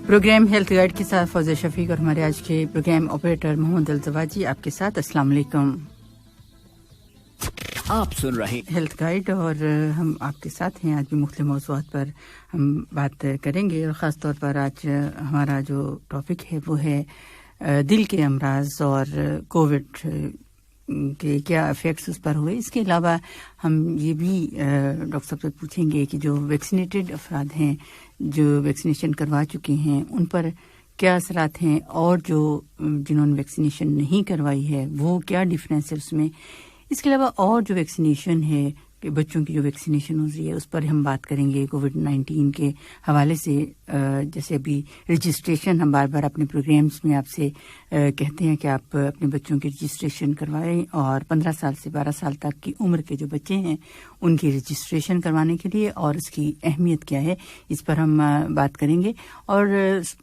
Programme health guide کے ساتھ فوزیہ شفیق اور ہمارے آج کے پروگرام آپریٹر محمد الزواجی آپ کے ساتھ. السلام علیکم. آپ سن رہے ہیلتھ گائیڈ اور ہم آپ کے ساتھ ہیں. آج بھی مختلف موضوعات پر ہم بات کریں گے اور خاص طور پر آج ہمارا جو ٹاپک ہے وہ ہے دل کے امراض اور کووڈ کے کیا افیکٹس اس پر ہوئے. اس کے علاوہ ہم یہ بھی ڈاکٹر صاحب سے پوچھیں گے کہ جو ویکسینیٹڈ افراد ہیں جو ویکسینیشن کروا چکے ہیں ان پر کیا اثرات ہیں اور جو جنہوں نے ویکسینیشن نہیں کروائی ہے وہ کیا ڈفرینس ہے اس میں. اس کے علاوہ اور جو ویکسینیشن ہے کہ بچوں کی جو ویکسینیشن ہو رہی ہے اس پر ہم بات کریں گے کووڈ-19 کے حوالے سے. جیسے ابھی رجسٹریشن ہم بار بار اپنے پروگرامز میں آپ سے کہتے ہیں کہ آپ اپنے بچوں کی رجسٹریشن کروائیں اور 15 سال سے 12 سال تک کی عمر کے جو بچے ہیں ان کی رجسٹریشن کروانے کے لیے اور اس کی اہمیت کیا ہے اس پر ہم بات کریں گے. اور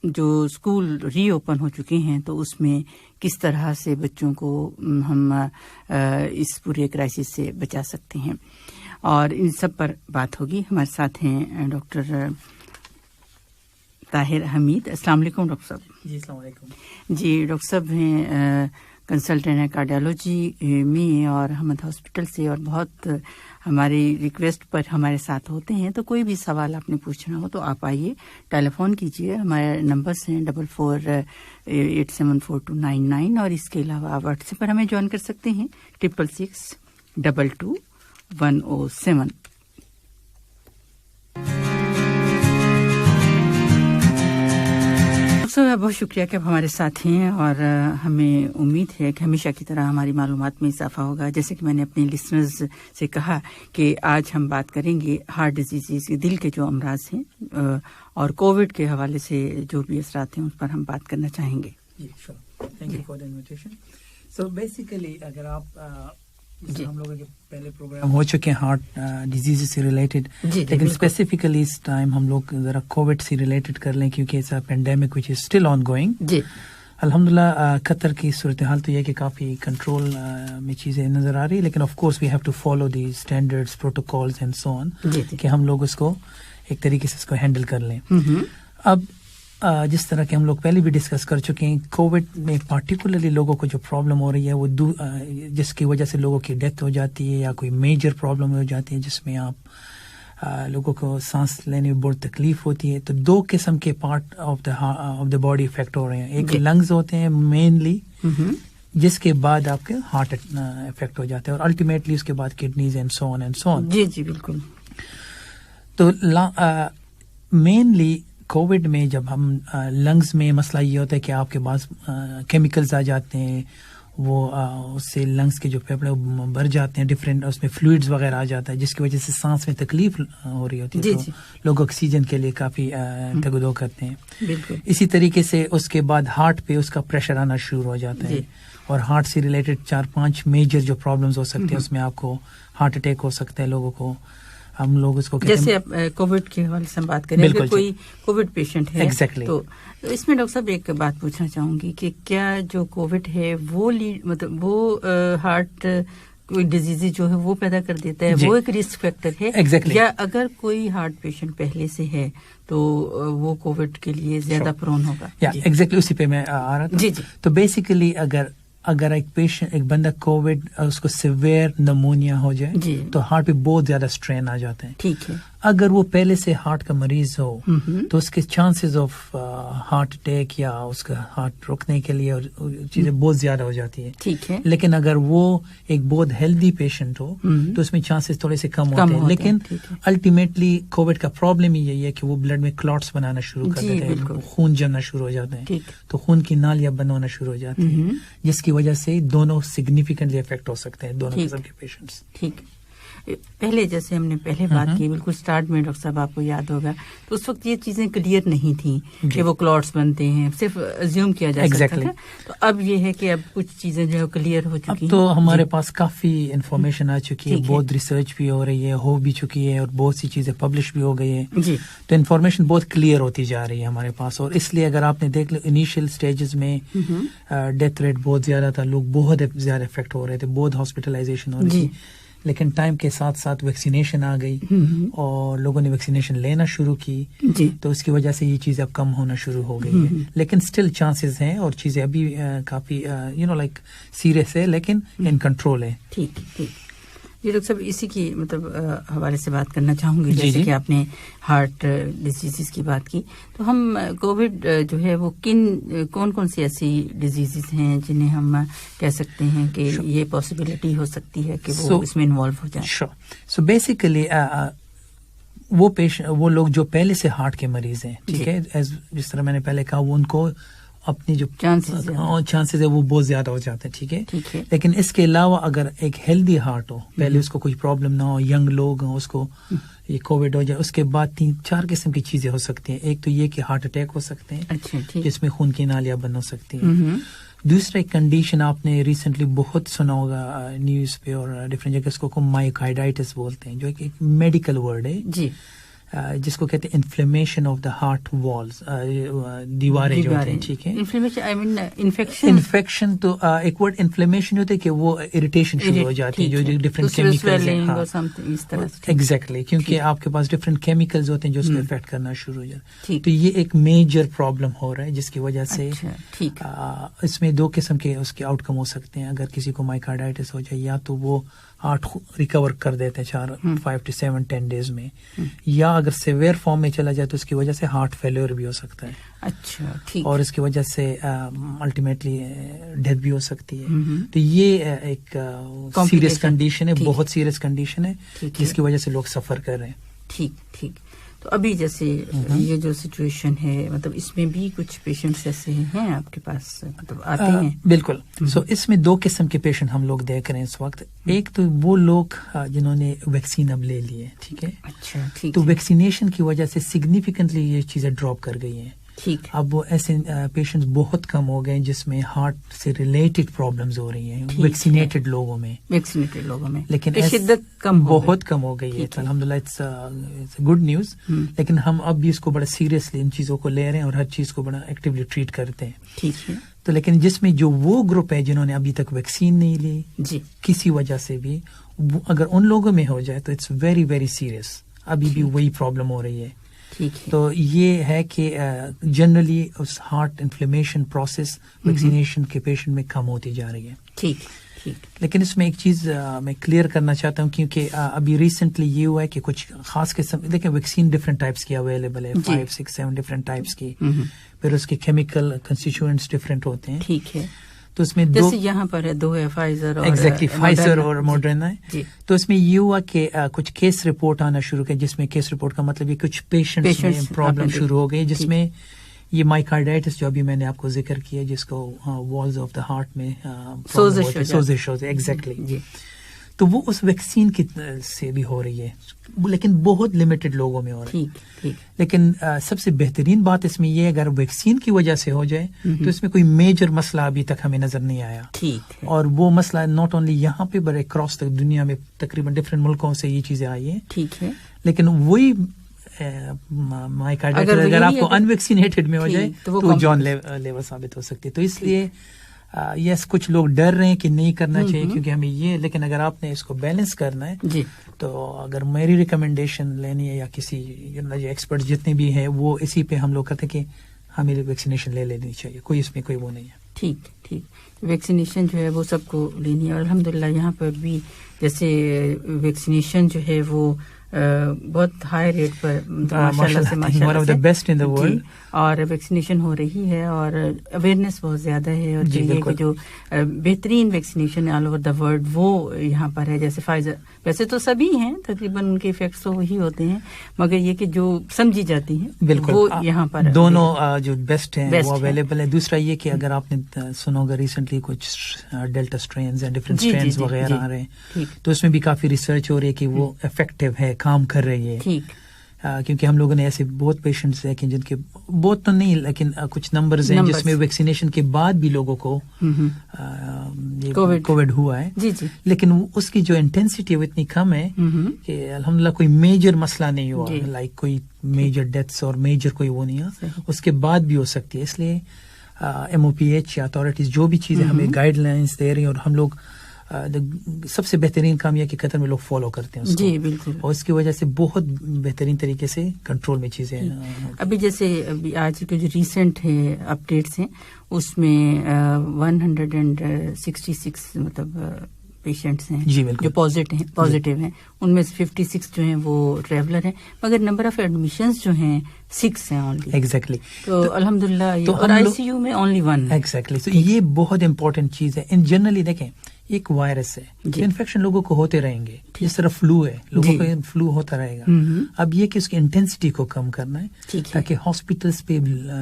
جو اسکول ری اوپن ہو چکے ہیں تو اس میں کس طرح سے بچوں کو ہم اس پورے کرائسس سے بچا سکتے ہیں اور ان سب پر بات ہوگی. ہمارے ساتھ ہیں ڈاکٹر طاہر حمید. السلام علیکم ڈاکٹر صاحب. جی السلام علیکم. جی ڈاکٹر صاحب ہیں کنسلٹنٹ ہیں کارڈیالوجی میں اور احمد ہاسپٹل سے اور بہت ہماری ریکویسٹ پر ہمارے ساتھ ہوتے ہیں. تو کوئی بھی سوال آپ نے پوچھنا ہو تو آپ آئیے ٹیلی فون کیجیے. ہمارے نمبرس ہیں 44874299 اور اس کے علاوہ آپ واٹس ایپ پر ہمیں جوائن کر سکتے ہیں 66622107. بہت شکریہ کہ آپ ہمارے ساتھ ہیں اور ہمیں امید ہے کہ ہمیشہ کی طرح ہماری معلومات میں اضافہ ہوگا. جیسے کہ میں نے اپنے لسنرز سے کہا کہ آج ہم بات کریں گے ہارٹ ڈیزیز دل کے جو امراض ہیں اور کووڈ کے حوالے سے جو بھی اثرات ہیں اس پر ہم بات کرنا چاہیں گے. جی شور. Thank you for the invitation. So basically اگر آپ ہم لوگوں کے پہلے پروگرام ہو چکے ہیں ہارٹ ڈیزیز سے ریلیٹڈ لیکن اسپیسیفکلی اس ٹائم ہم لوگ ذرا کووڈ سے ریلیٹڈ کر لیں کیونکہ it's a pandemic which is still ongoing. جی الحمدللہ قطر کی صورتحال تو یہ کہ کافی کنٹرول میں چیزیں نظر آ رہی ہے لیکن of course we have to follow the standards protocols and so on کہ ہم لوگ اس کو ایک طریقے سے اس کو ہینڈل کر لیں. اب جس طرح کہ ہم لوگ پہلے بھی ڈسکس کر چکے ہیں کووڈ میں پارٹیکولرلی لوگوں کو جو پرابلم ہو رہی ہے وہ جس کی وجہ سے لوگوں کی ڈیتھ ہو جاتی ہے یا کوئی میجر پرابلم ہو جاتی ہے جس میں آپ لوگوں کو سانس لینے میں بہت تکلیف ہوتی ہے. تو دو قسم کے part of the body affect ہو رہے ہیں. ایک لنگز ہوتے ہیں مینلی جس کے بعد آپ کے ہارٹ افیکٹ ہو جاتا ہے اور الٹیمیٹلی اس کے بعد kidneys and so on and so on. جی جی بالکل. تو مینلی کووڈ میں جب ہم لنگز میں مسئلہ یہ ہوتا ہے کہ آپ کے پاس کیمیکلز آ جاتے ہیں وہ اس سے لنگز کے جو پھیپھڑے بھر جاتے ہیں ڈفرینٹ اس میں فلوئڈز وغیرہ آ جاتا ہے جس کی وجہ سے سانس میں تکلیف ہو رہی ہوتی ہے. تو لوگ آکسیجن کے لیے کافی تگدو کرتے ہیں. اسی طریقے سے اس کے بعد ہارٹ پہ اس کا پریشر آنا شروع ہو جاتا ہے اور ہارٹ سے ریلیٹڈ 4-5 میجر جو پرابلمز ہو سکتے ہیں اس میں آپ کو ہارٹ اٹیک ہو سکتا ہے لوگوں کو. ہم لوگ اس کو جیسے کووڈ کے حوالے سے ہم بات کریں اگر کوئی کووڈ پیشنٹ ہے تو اس میں ڈاکٹر صاحب ایک بات پوچھنا چاہوں گی کہ کیا جو کووڈ ہے وہ مطلب وہ ہارٹ کوئی ڈیزیز جو ہے وہ پیدا کر دیتا ہے وہ ایک رسک فیکٹر ہے یا اگر کوئی ہارٹ پیشنٹ پہلے سے ہے تو وہ کووڈ کے لیے زیادہ پرون ہوگا. ایگزیکٹلی اسی پہ میں آ رہا تھا. جی تو بیسیکلی اگر ایک پیشنٹ ایک بندہ کووڈ اس کو سیویئر نمونیا ہو جائے تو ہارٹ پہ بہت زیادہ اسٹرین آ جاتے ہیں. ٹھیک ہے. اگر وہ پہلے سے ہارٹ کا مریض ہو تو اس کے چانسز آف ہارٹ اٹیک یا اس کا ہارٹ روکنے کے لیے چیزیں بہت زیادہ ہو جاتی ہے. ٹھیک ہے. لیکن اگر وہ ایک بہت ہیلدی پیشنٹ ہو تو اس میں چانسز تھوڑے سے کم ہوتے ہیں. لیکن الٹیمیٹلی کووڈ کا پرابلم یہی ہے کہ وہ بلڈ میں کلاٹس بنانا شروع کر دیتے ہیں, خون جمنا شروع ہو جاتے ہیں, تو خون کی نالیاں بند ہونا شروع ہو جاتی ہیں جس کی وجہ سے دونوں سگنیفیکنٹلی افیکٹ ہو سکتے ہیں دونوں قسم کے پیشنٹس. ٹھیک ہے. پہلے جیسے ہم نے پہلے بات کی بالکل سٹارٹ میں ڈاکٹر صاحب آپ کو یاد ہوگا تو اس وقت یہ چیزیں کلیئر نہیں تھیں کہ وہ کلاٹس بنتے ہیں, صرف ازیوم کیا جا سکتا تھا. تو اب یہ ہے کہ اب کچھ چیزیں جو ہے کلیئر ہو چکی ہیں. تو ہمارے پاس کافی انفارمیشن آ چکی ہے, بہت ریسرچ بھی ہو رہی ہے, ہو بھی چکی ہے اور بہت سی چیزیں پبلش بھی ہو گئی ہے. تو انفارمیشن بہت کلیئر ہوتی جا رہی ہے ہمارے پاس اور اس لیے اگر آپ نے دیکھ لو انیشیل سٹیجز میں ڈیتھ ریٹ بہت زیادہ تھا, لوگ بہت زیادہ افیکٹ ہو رہے تھے, بہت ہاسپٹلائزیشن ہو رہی تھی. لیکن ٹائم کے ساتھ ساتھ ویکسینیشن آ گئی اور لوگوں نے ویکسینیشن لینا شروع کی تو اس کی وجہ سے یہ چیزیں اب کم ہونا شروع ہو گئی ہے. لیکن اسٹل چانسز ہیں اور چیزیں ابھی کافی لائک سیریس ہے لیکن ان کنٹرول ہے. ٹھیک ٹھیک جی ڈاکٹر صاحب اسی کی مطلب حوالے سے بات کرنا چاہوں گی جیسے کہ آپ نے ہارٹ ڈیزیزز کی بات کی تو ہم کووڈ جو ہے وہ کون سی ایسی ڈیزیزز ہیں جنہیں ہم کہہ سکتے ہیں کہ یہ پاسبلٹی ہو سکتی ہے کہ وہ اس میں انوالو ہو جائیں. سو بیسیکلی وہ لوگ جو پہلے سے ہارٹ کے مریض ہیں ٹھیک ہے جس طرح میں نے پہلے کہا وہ ان کو اپنی جو چانسز ہے وہ بہت زیادہ ہو جاتے ہیں ٹھیک ہے. لیکن اس کے علاوہ اگر ایک ہیلدی ہارٹ ہو پہلے اس کو کوئی پرابلم نہ ہو ینگ لوگ ہوں اس کو یہ کووڈ ہو جائے اس کے بعد 3-4 قسم کی چیزیں ہو سکتی ہیں. ایک تو یہ کہ ہارٹ اٹیک ہو سکتے ہیں جس میں خون کی نالیاں بند ہو سکتی ہیں. دوسرا ایک کنڈیشن آپ نے ریسنٹلی بہت سنا ہوگا نیوز پہ اور ڈفرینٹ جگہ اس کو مائیکارڈائٹس بولتے ہیں جو ایک میڈیکل ورڈ ہے جس کو کہتے ہیں inflammation of the heart walls دیواریں جو ہوتی ہیں ٹھیک ہے. انفیکشن تو ایک ورڈ انفلیمیشن ہوتا ہے کہ وہ اریٹیشن شروع ہو جاتی ہے جو ڈفرینٹ کیمیکلز ایگزیکٹلی کیونکہ آپ کے پاس ڈفرینٹ کیمیکلز ہوتے ہیں جو اس کو افیکٹ کرنا شروع ہو جاتے ہیں. تو یہ ایک میجر پرابلم ہو رہا ہے جس کی وجہ سے اس میں 2 قسم کے اس کے آؤٹ کم ہو سکتے ہیں. اگر کسی کو مائیکارڈائٹس ہو جائے یا تو وہ ہارٹ ریکور کر دیتے ہیں 5 to 7-10 days میں یا اگر سیویئر فارم میں چلا جائے تو اس کی وجہ سے ہارٹ فیلور بھی ہو سکتا ہے. اچھا ٹھیک. اور اس کی وجہ سے الٹیمیٹلی ڈیتھ بھی ہو سکتی ہے. تو یہ ایک سیریس کنڈیشن ہے بہت سیریس کنڈیشن ہے جس کی وجہ سے لوگ سفر کر رہے ہیں. ٹھیک ٹھیک. تو ابھی جیسے یہ جو سچویشن ہے مطلب اس میں بھی کچھ پیشنٹس ایسے ہیں آپ کے پاس مطلب آتے ہیں؟ بالکل. سو اس میں 2 قسم کے پیشنٹ ہم لوگ دیکھ رہے ہیں اس وقت. ایک تو وہ لوگ جنہوں نے ویکسین اب لے لی ہے ٹھیک ہے. اچھا ٹھیک. تو ویکسینیشن کی وجہ سے سگنیفیکنٹلی یہ چیزیں ڈراپ کر گئی ہیں. ٹھیک. اب وہ ایسے پیشنٹس بہت کم ہو گئے جس میں ہارٹ سے ریلیٹڈ پرابلمز ہو رہی ہیں ویکسینیٹڈ لوگوں میں لیکن شدت بہت کم ہو گئی ہے. الحمدللہ اٹس گڈ نیوز. لیکن ہم اب بھی اس کو بڑا سیریسلی ان چیزوں کو لے رہے ہیں اور ہر چیز کو بڑا ایکٹیولی ٹریٹ کرتے ہیں. ٹھیک ہے. تو لیکن جس میں جو وہ گروپ ہے جنہوں نے ابھی تک ویکسین نہیں لی کسی وجہ سے بھی اگر ان لوگوں میں ہو جائے تو اٹس ویری ویری سیریس. ابھی بھی وہی پرابلم ہو رہی ہے. تو یہ ہے کہ جنرلی اس ہارٹ انفلیمیشن پروسیس ویکسینیشن کے پیشنٹ میں کم ہوتی جا رہی ہے. ٹھیک. لیکن اس میں ایک چیز میں کلیئر کرنا چاہتا ہوں کیونکہ ابھی ریسنٹلی یہ ہوا ہے کہ کچھ خاص قسم دیکھیں ویکسین ڈفرینٹ ٹائپس کی اویلیبل ہے 5-6-7 ڈفرینٹ ٹائپس کی. پھر اس کے کیمیکل کنسٹیچوئنٹس ڈفرینٹ ہوتے ہیں. ٹھیک ہے. تو اس میں جیسے یہاں پر ہے 2 ہے فائزر اور ایگزیکٹلی فائزر اور ماڈرنا ہے. تو اس میں یہ ہوا کہ کچھ کیس رپورٹ آنا شروع کیا جس میں کیس رپورٹ کا مطلب یہ کچھ پیشنٹس میں پرابلم شروع ہو گئی جس میں یہ مائیکارڈائٹس جو ابھی میں نے آپ کو ذکر کیا جس کو والز آف دا ہارٹ میں سوزش ہوتے ایگزیکٹلی. تو وہ اس ویکسین کی سے بھی ہو رہی ہے لیکن بہت لمیٹڈ لوگوں میں ہو رہی ہے. لیکن سب سے بہترین بات اس میں یہ اگر ویکسین کی وجہ سے ہو جائے تو اس میں کوئی میجر مسئلہ ابھی تک ہمیں نظر نہیں آیا. اور وہ مسئلہ ناٹ اونلی یہاں پہ بٹ اکراس دنیا میں تقریباً ڈفرینٹ ملکوں سے یہ چیزیں آئی ہیں. ٹھیک ہے. لیکن وہی مائیکارڈائٹس اگر آپ کو ان ویکسینیٹڈ میں ہو جائے تو وہ جان لیور ثابت ہو سکتی ہے. تو اس لیے یس کچھ لوگ ڈر رہے ہیں کہ نہیں کرنا چاہیے کیونکہ ہمیں یہ لیکن اگر آپ نے اس کو بیلنس کرنا ہے تو اگر میری ریکمنڈیشن لینی ہے یا کسی ایکسپرٹ جتنے بھی ہیں وہ اسی پہ ہم لوگ کہتے ہیں کہ ہمیں ویکسینیشن لے لینی چاہیے. کوئی اس میں کوئی وہ نہیں ہے. ٹھیک ٹھیک. ویکسینیشن جو ہے وہ سب کو لینی ہے اور الحمدللہ یہاں پر بھی جیسے ویکسینیشن جو ہے وہ بہت ہائی ریٹ پر ماشاءاللہ سے بیسٹ ان دی ورلڈ اور ویکسینیشن ہو رہی ہے اور اویئرنیس بہت زیادہ ہے. اور یہ کہ جو بہترین vaccination all over the world وہ یہاں پر ہے. جیسے فائزر ویسے تو سبھی ہیں تقریباً ان کے افیکٹس تو وہی ہوتے ہیں مگر یہ کہ جو سمجھی جاتی ہیں بالکل وہ یہاں پر دونوں جو بیسٹ ہیں وہ اویلیبل ہے. دوسرا یہ کہ اگر آپ نے سنا ہوگا ریسنٹلی کچھ ڈیلٹا اسٹرینز یا ڈفرینٹ اسٹرینز وغیرہ آ رہے ہیں تو اس میں بھی کافی ریسرچ ہو رہی ہے کہ وہ افیکٹو ہے کام کر رہی ہے. کیونکہ ہم لوگوں نے ایسے بہت پیشنٹس دیکھے جن کے بہت تو نہیں لیکن کچھ نمبرز ہیں جس میں ویکسینیشن کے بعد بھی لوگوں کو کووڈ ہوا ہے لیکن اس کی جو انٹینسٹی وہ اتنی کم ہے کہ الحمدللہ کوئی میجر مسئلہ نہیں ہوا لائک کوئی میجر ڈیتھس اور میجر کوئی وہ نہیں ہوا. اس کے بعد بھی ہو سکتی ہے. اس لیے MOPH یا اتھارٹیز جو بھی چیزیں ہمیں گائیڈ لائنس دے رہی ہیں اور ہم لوگ سب سے بہترین کام یہ کہ قطر میں لوگ فالو کرتے ہیں اس کو. جی بالکل. اور اس کی وجہ سے بہت بہترین طریقے سے کنٹرول میں چیزیں. ابھی جیسے آج کے جو ریسنٹ ہے اپڈیٹس ہیں اس میں 166 مطلب پیشنٹس ہیں جی بالکل جو پازیٹیو ہیں. ان میں سے 56 جو ہیں وہ ٹریولر ہیں, مگر نمبر آف ایڈمیشنز جو ہیں 6 ہیں اونلی. ایگزیکٹلی. تو الحمدللہ اور آئی سی یو میں اونلی 1. ایگزیکٹلی. تو یہ بہت امپورٹنٹ چیز ہے. ان جنرلی دیکھیں ایک وائرس ہے, انفیکشن لوگوں کو ہوتے رہیں گے, جس طرح فلو ہے لوگوں کو فلو ہوتا رہے گا. اب یہ کہ اس کی انٹینسٹی کو کم کرنا ہے تاکہ ہاسپٹلس پہ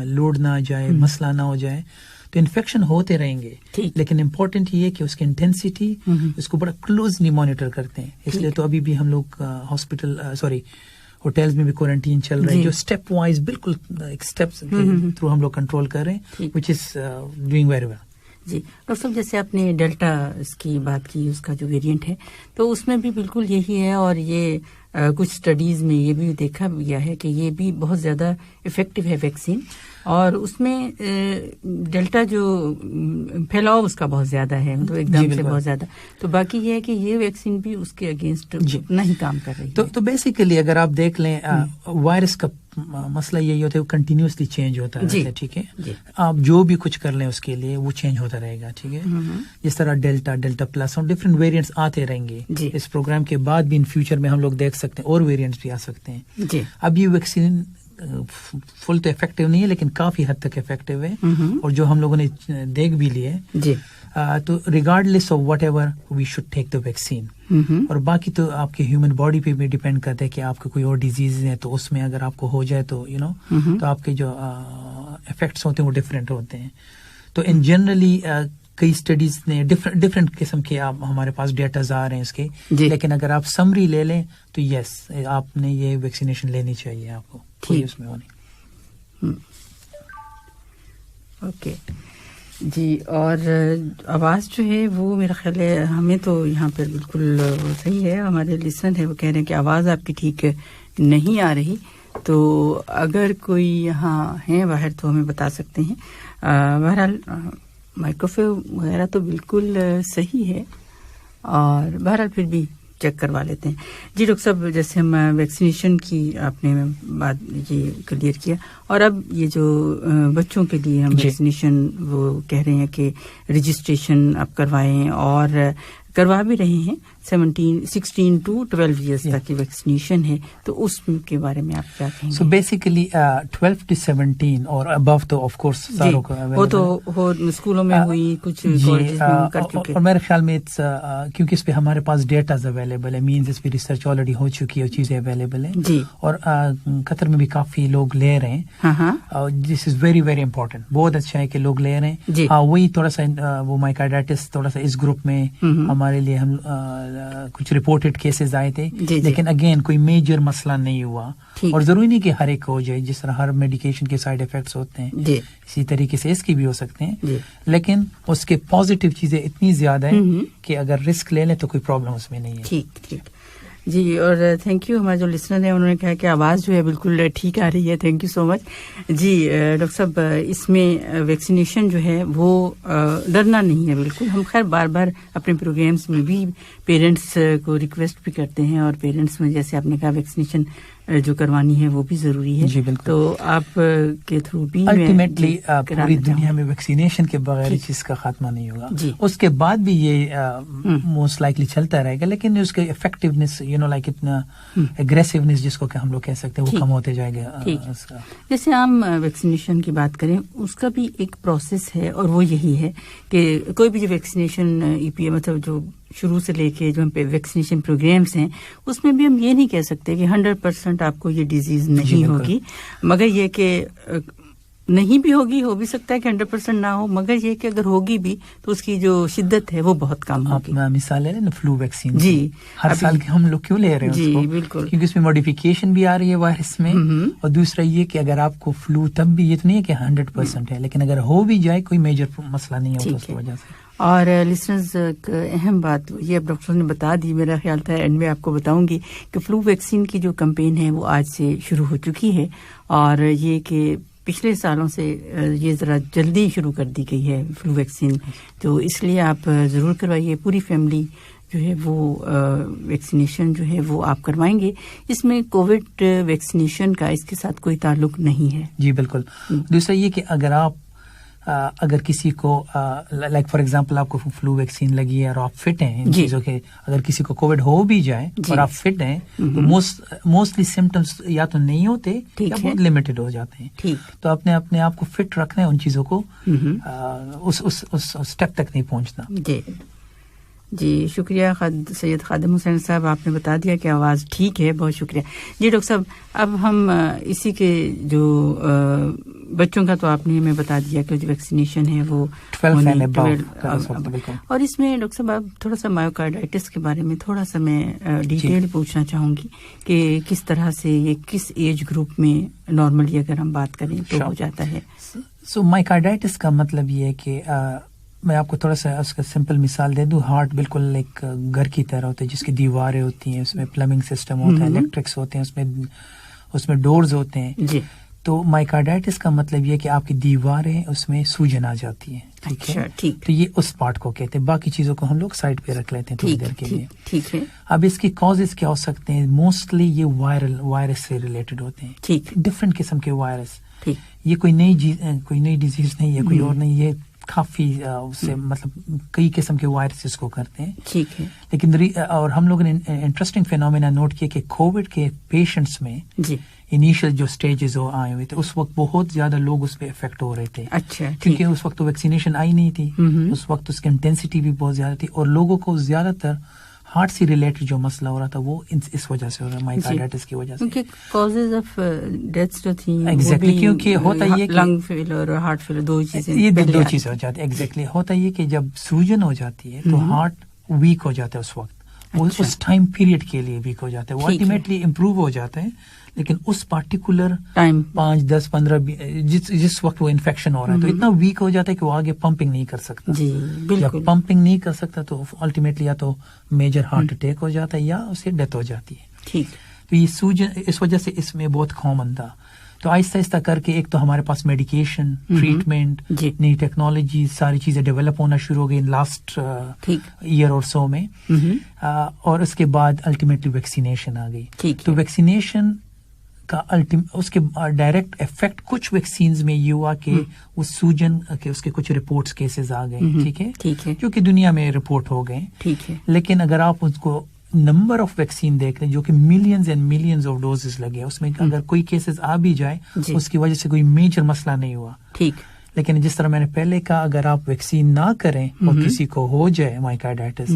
لوڈ نہ آ جائے, مسئلہ نہ ہو جائے. تو انفیکشن ہوتے رہیں گے, لیکن امپورٹنٹ یہ ہے کہ اس کی انٹینسٹی اس کو بڑا کلوزلی مانیٹر کرتے ہیں. اس لیے تو ابھی بھی ہم لوگ ہوٹلز میں بھی کوارنٹین چل رہے ہیں, جو اسٹیپ وائز بالکل اسٹیپس تھرو ہم لوگ کنٹرول کر رہے ہیں, which is doing very well. جی ڈاکٹر صاحب, جیسے آپ نے ڈیلٹا اس کی بات کی, اس کا جو ویریئنٹ ہے تو اس میں بھی بالکل یہی ہے, اور یہ کچھ اسٹڈیز میں یہ بھی دیکھا گیا ہے کہ یہ بھی بہت زیادہ افیکٹو ہے ویکسین, اور اس میں ڈیلٹا جو پھیلاؤ اس کا بہت زیادہ ہے, مطلب ایک دم سے بہت زیادہ. تو باقی یہ ہے کہ یہ ویکسین بھی اس کے اگینسٹ اتنا ہی کام کر رہی ہے. تو بیسیکلی اگر آپ دیکھ لیں وائرس کا مسئلہ یہی ہوتا ہے, وہ کنٹینیوسلی چینج ہوتا رہتا ہے. ٹھیک ہے, آپ جو بھی کچھ کر لیں اس کے لیے وہ چینج ہوتا رہے گا. ٹھیک ہے, جس طرح ڈیلٹا پلس اور ڈفرینٹ ویریئنٹس آتے رہیں گے. اس پروگرام کے بعد بھی ان فیوچر میں ہم لوگ دیکھ سکتے ہیں اور ویریئنٹس بھی آ سکتے ہیں. اب یہ ویکسین فل تو افیکٹو نہیں ہے, لیکن کافی حد تک افیکٹو ہے, اور جو ہم لوگوں نے دیکھ بھی لیے. تو regardless of whatever we should take the vaccine. اور باقی تو آپ کے ہیومن باڈی پہ بھی ڈیپینڈ کرتا ہے کہ آپ کو کوئی اور ڈیزیز ہے تو اس میں اگر آپ کو ہو جائے تو تو آپ کے جو افیکٹس ہوتے ہیں وہ ڈفرینٹ ہوتے ہیں. تو ان جنرلی کئی اسٹڈیز نے ڈفرینٹ قسم کے ہمارے پاس ڈیٹاز آ رہے ہیں اس کے, لیکن اگر آپ سمری لے لیں تو یس آپ نے یہ ویکسینیشن لینی چاہیے آپ کو, کوئی اس میں ہونی. اوکے جی. اور آواز جو ہے وہ میرا خیال ہے ہمیں تو یہاں پر بالکل صحیح ہے, ہمارے لسنر ہے وہ کہہ رہے ہیں کہ آواز آپ کی ٹھیک نہیں آ رہی. تو اگر کوئی یہاں ہیں باہر تو ہمیں بتا سکتے ہیں. بہرحال مائکروفون وغیرہ تو بالکل صحیح ہے, اور بہرحال پھر بھی چیک کروا لیتے ہیں. جی ڈاکٹر صاحب, جیسے ہم ویکسینیشن کی آپ نے بات یہ کلیئر کیا, اور اب یہ جو بچوں کے لیے ہم ویکسینیشن وہ کہہ رہے ہیں کہ رجسٹریشن آپ کروائیں, اور کروا بھی رہے ہیں 16 to 12 ایئرس تک کی ویکسینیشن ہے, تو اس کے بارے میں آپ کیا کہیں گے؟ سو بیسیکلی 12 to 17 اور ابو تو آف کورس ساروں کو وہ تو اسکولوں میں ہوئی, کچھ کالجز میں کر چکے. اور میرے خیال میں کیونکہ اس پہ ہمارے پاس ڈیٹاز اویلیبل ہے, مینز اس پہ ریسرچ آلریڈی ہو چکی ہے, چیزیں اویلیبل ہیں. جی. اور قطر میں بھی کافی لوگ لے رہے ہیں. دس از ویری ویری امپورٹنٹ, بہت اچھا ہے کہ لوگ لے رہے ہیں. ہاں وہی تھوڑا سا وہ مائکارڈائٹس تھوڑا سا اس گروپ میں ہمارے لیے ہم کچھ رپورٹڈ کیسز آئے تھے, لیکن اگین کوئی میجر مسئلہ نہیں ہوا. اور ضروری نہیں کہ ہر ایک ہو جائے, جس طرح ہر میڈیکیشن کے سائیڈ افیکٹس ہوتے ہیں اسی طریقے سے اس کی بھی ہو سکتے ہیں, لیکن اس کے پازیٹیو چیزیں اتنی زیادہ ہیں کہ اگر رسک لے لیں تو کوئی پرابلم اس میں نہیں ہے. ٹھیک جی. اور تھینک یو, ہمارے جو لسنر ہیں انہوں نے کہا کہ آواز جو ہے بالکل ٹھیک آ رہی ہے. Thank you so much. جی ڈاکٹر صاحب, اس میں ویکسینیشن جو ہے وہ ڈرنا نہیں ہے بالکل. ہم خیر بار بار اپنے پروگرامس میں بھی پیرنٹس کو ریکویسٹ بھی کرتے ہیں, اور پیرنٹس میں جیسے آپ نے کہا ویکسینیشن جو کروانی ہے وہ بھی ضروری ہے. جی بالکل. تو آپ کے تھرو بھی الٹیمیٹلی پوری دنیا میں ویکسینیشن کے بغیر چیز کا خاتمہ نہیں ہوگا. اس کے بعد بھی یہ موسٹ لائکلی چلتا رہے گا, لیکن اس کے افیکٹونیس لائک اتنا اگریسونیس جس کو کہ ہم لوگ کہہ سکتے ہیں وہ کم ہوتے جائے گا. جیسے عام ویکسینیشن کی بات کریں اس کا بھی ایک پروسیس ہے, اور وہ یہی ہے کہ کوئی بھی جو ویکسینیشن مطلب جو شروع سے لے کے جو ہم پہ ویکسینیشن پروگرامس ہیں اس میں بھی ہم یہ نہیں کہہ سکتے کہ 100% آپ کو یہ ڈیزیز نہیں ہوگی, مگر یہ کہ نہیں بھی ہوگی, ہو بھی سکتا ہے کہ 100% نہ ہو, مگر یہ کہ اگر ہوگی بھی تو اس کی جو شدت ہے وہ بہت کم ہوگی. آپ مثال لے لیں نا فلو ویکسین, جی ہر سال کے ہم لوگ کیوں لے رہے ہیں اس کو؟ بالکل, کیونکہ اس میں موڈیفیکیشن بھی آ رہی ہے وائرس میں, اور دوسرا یہ کہ اگر آپ کو فلو تب بھی یہ تو نہیں ہے کہ 100% ہے, لیکن اگر ہو بھی جائے کوئی میجر مسئلہ نہیں ہوتا اس کی وجہ سے. اور لسنرز اہم بات یہ اب ڈاکٹر نے بتا دی, میرا خیال تھا اینڈ میں آپ کو بتاؤں گی کہ فلو ویکسین کی جو کمپین ہے وہ آج سے شروع ہو چکی ہے, اور یہ کہ پچھلے سالوں سے یہ ذرا جلدی شروع کر دی گئی ہے فلو ویکسین، تو اس لیے آپ ضرور کروائیے. پوری فیملی جو ہے وہ ویکسینیشن جو ہے وہ آپ کروائیں گے. اس میں کووڈ ویکسینیشن کا اس کے ساتھ کوئی تعلق نہیں ہے. جی بالکل. دوسرا یہ کہ اگر کسی کو لائک فار ایگزامپل آپ کو فلو ویکسین لگی ہے اور آپ فٹ ہیں ان چیزوں کے، اگر کسی کو کووڈ ہو بھی جائے اور آپ فٹ ہیں تو موسٹلی سمٹمز یا تو نہیں ہوتے یا بہت لمیٹڈ ہو جاتے ہیں. تو اپنے آپ کو فٹ رکھنا ہے، ان چیزوں کو اس اسٹیپ تک نہیں پہنچنا. جی شکریہ سید خادم حسین صاحب، آپ نے بتا دیا کہ آواز ٹھیک ہے، بہت شکریہ. جی ڈاکٹر صاحب، اب ہم اسی کے جو بچوں کا تو آپ نے ہمیں بتا دیا کہ جو ویکسینیشن ہے وہ 12 اور اس میں ڈاکٹر صاحب آپ تھوڑا سا مایوکارڈائٹس کے بارے میں تھوڑا سا میں ڈیٹیل پوچھنا چاہوں گی کہ کس طرح سے یہ کس ایج گروپ میں نارملی اگر ہم بات کریں تو ہو جاتا ہے. سو مایوکارڈائٹس کا مطلب یہ ہے کہ میں آپ کو تھوڑا سا اس کا سمپل مثال دے دوں. ہارٹ بالکل ایک گھر کی طرح ہوتا ہے جس کی دیواریں ہوتی ہیں، اس میں پلمبنگ سسٹم ہوتا ہے، الیکٹرکس ہوتے ہیں، اس میں ڈورز ہوتے ہیں. جی. تو مائکارڈائٹس کا مطلب یہ کہ آپ کی دیواریں اس میں سوجن آ جاتی ہیں. ٹھیک ہے، تو یہ اس پارٹ کو کہتے ہیں. باقی چیزوں کو ہم لوگ سائڈ پہ رکھ لیتے ہیں تھوڑی دیر کے لیے. ٹھیک ہے. اب اس کی کازز کیا ہو سکتے ہیں؟ موسٹلی یہ وائرس سے ریلیٹڈ ہوتے ہیں. ٹھیک. ڈفرینٹ قسم کے وائرس. یہ کوئی نئی ڈیزیز نہیں ہے، کوئی اور نہیں، یہ کافی سے مطلب کئی قسم کے وائرسز کو کرتے ہیں. ٹھیک ہے. لیکن اور ہم لوگوں نے انٹرسٹنگ فینومینا نوٹ کیا کہ کووڈ کے پیشنٹس میں انیشل جو سٹیجز آئے ہوئے تھے اس وقت بہت زیادہ لوگ اس پہ افیکٹ ہو رہے تھے. اچھا. کیونکہ اس وقت تو ویکسینیشن آئی نہیں تھی، اس وقت اس کی انٹینسٹی بھی بہت زیادہ تھی اور لوگوں کو زیادہ تر ہارٹ سے ریلیٹڈ جو مسئلہ ہو رہا تھا وہ اس وجہ سے ہو رہا ہے، مائکارڈائٹس کی وجہ سے. کیونکہ کازز آف ڈیتھس جو تھیں ایگزیکٹلی، کیونکہ ہوتا یہ کہ لنگ فیلر اور ہارٹ فیلر دو چیزیں ہو جاتی ہیں. ایگزیکٹلی ہوتا یہ کہ جب سوجن ہو جاتی ہے تو ہارٹ ویک ہو جاتا ہے اس وقت، اس ٹائم پیریڈ کے لیے ویک ہو جاتا ہے. وہ الٹیمیٹلی امپروو ہو جاتا ہے لیکن اس پارٹیکولر ٹائم 5 10 15 جس وقت وہ انفیکشن ہو رہا ہے تو اتنا ویک ہو جاتا ہے کہ وہ آگے پمپنگ نہیں کر سکتا. جب پمپنگ نہیں کر سکتا تو الٹیمیٹلی یا تو میجر ہارٹ اٹیک ہو جاتا ہے یا اسے ڈیتھ ہو جاتی ہے. ٹھیک. تو یہ سوجن اس وجہ سے اس میں بہت کامن تھا. تو آہستہ آہستہ کر کے ایک تو ہمارے پاس میڈیکیشن، ٹریٹمنٹ، نئی ٹیکنالوجی، ساری چیزیں ڈیولپ ہونا شروع ہو گئی لاسٹ ایئر اور سو میں، اور اس کے بعد الٹیمیٹلی ویکسینیشن آ گئی. تو ویکسینیشن کا اس کے ڈائریکٹ افیکٹ کچھ ویکسینز میں یہ ہوا کہ وہ سوجن کے اس کے کچھ رپورٹس کیسز آ گئے. ٹھیک ہے، جو کہ دنیا میں رپورٹ ہو گئے. ٹھیک ہے. لیکن اگر آپ اس کو نمبر آف ویکسین دیکھ لیں جو کہ millions and millions of doses لگے، اس میں اگر کوئی کیسز آ بھی جائے اس کی وجہ سے کوئی میجر مسئلہ نہیں ہوا. ٹھیک. لیکن جس طرح میں نے پہلے کہا، اگر آپ ویکسین نہ کریں اور کسی کو ہو جائے مائکارڈائٹس،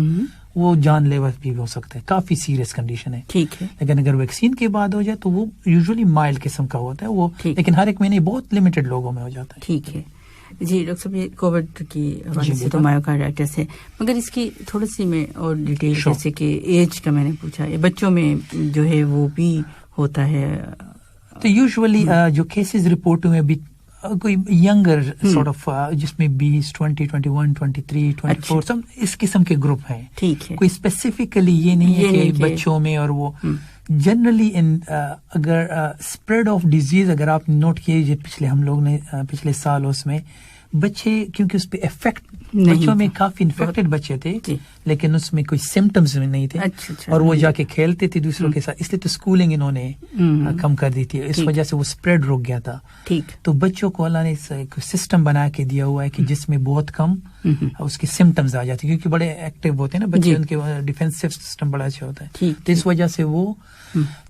وہ جان لیوا بھی ہو سکتا ہے، کافی سیریس کنڈیشن ہے. ٹھیک ہے. لیکن اگر ویکسین کے بعد ہو جائے تو وہ یوزلی مائلڈ قسم کا ہوتا ہے وہ، لیکن ہر ایک میں نہیں، بہت لمیٹڈ لوگوں میں ہو جاتا ہے. ٹھیک ہے. جی ڈاکٹر صاحب، یہ کووڈ کی حوالے سے تو مایوکارڈائٹس ہے، مگر اس کی تھوڑی سی میں اور ڈیٹیل جیسے کہ ایج کا میں نے پوچھا، بچوں میں جو ہے وہ بھی ہوتا ہے. تو یوزلی جو کیسز رپورٹ ہوئے ابھی کوئی ینگر سارٹ آف جس میں 20 20 21 23 24 سب اس قسم کے گروپ ہیں. ٹھیک ہے. کوئی اسپیسیفکلی یہ نہیں ہے کہ بچوں میں، اور وہ جنرلی اگر اسپریڈ آف ڈیزیز اگر آپ نوٹ کیے پچھلے ہم لوگ نے پچھلے سال اس میں بچے کیونکہ اس پہ افیکٹ بچوں میں کافی انفیکٹڈ بچے تھے لیکن اس میں کوئی سمٹمز نہیں تھے اور وہ جا کے کھیلتے تھے دوسروں کے ساتھ، اس لیے تو اسکولنگ انہوں نے کم کر دی تھی، اس وجہ سے وہ اسپریڈ رک گیا تھا. تو بچوں کو اللہ نے سسٹم بنا کے دیا ہوا ہے کہ جس میں بہت کم اس کے سمٹمز آ جاتے ہیں کیونکہ بڑے ایکٹیو ہوتے ہیں نا بچے، ان کے ڈیفینسو سسٹم بڑا اچھا ہوتا ہے. تو اس وجہ سے وہ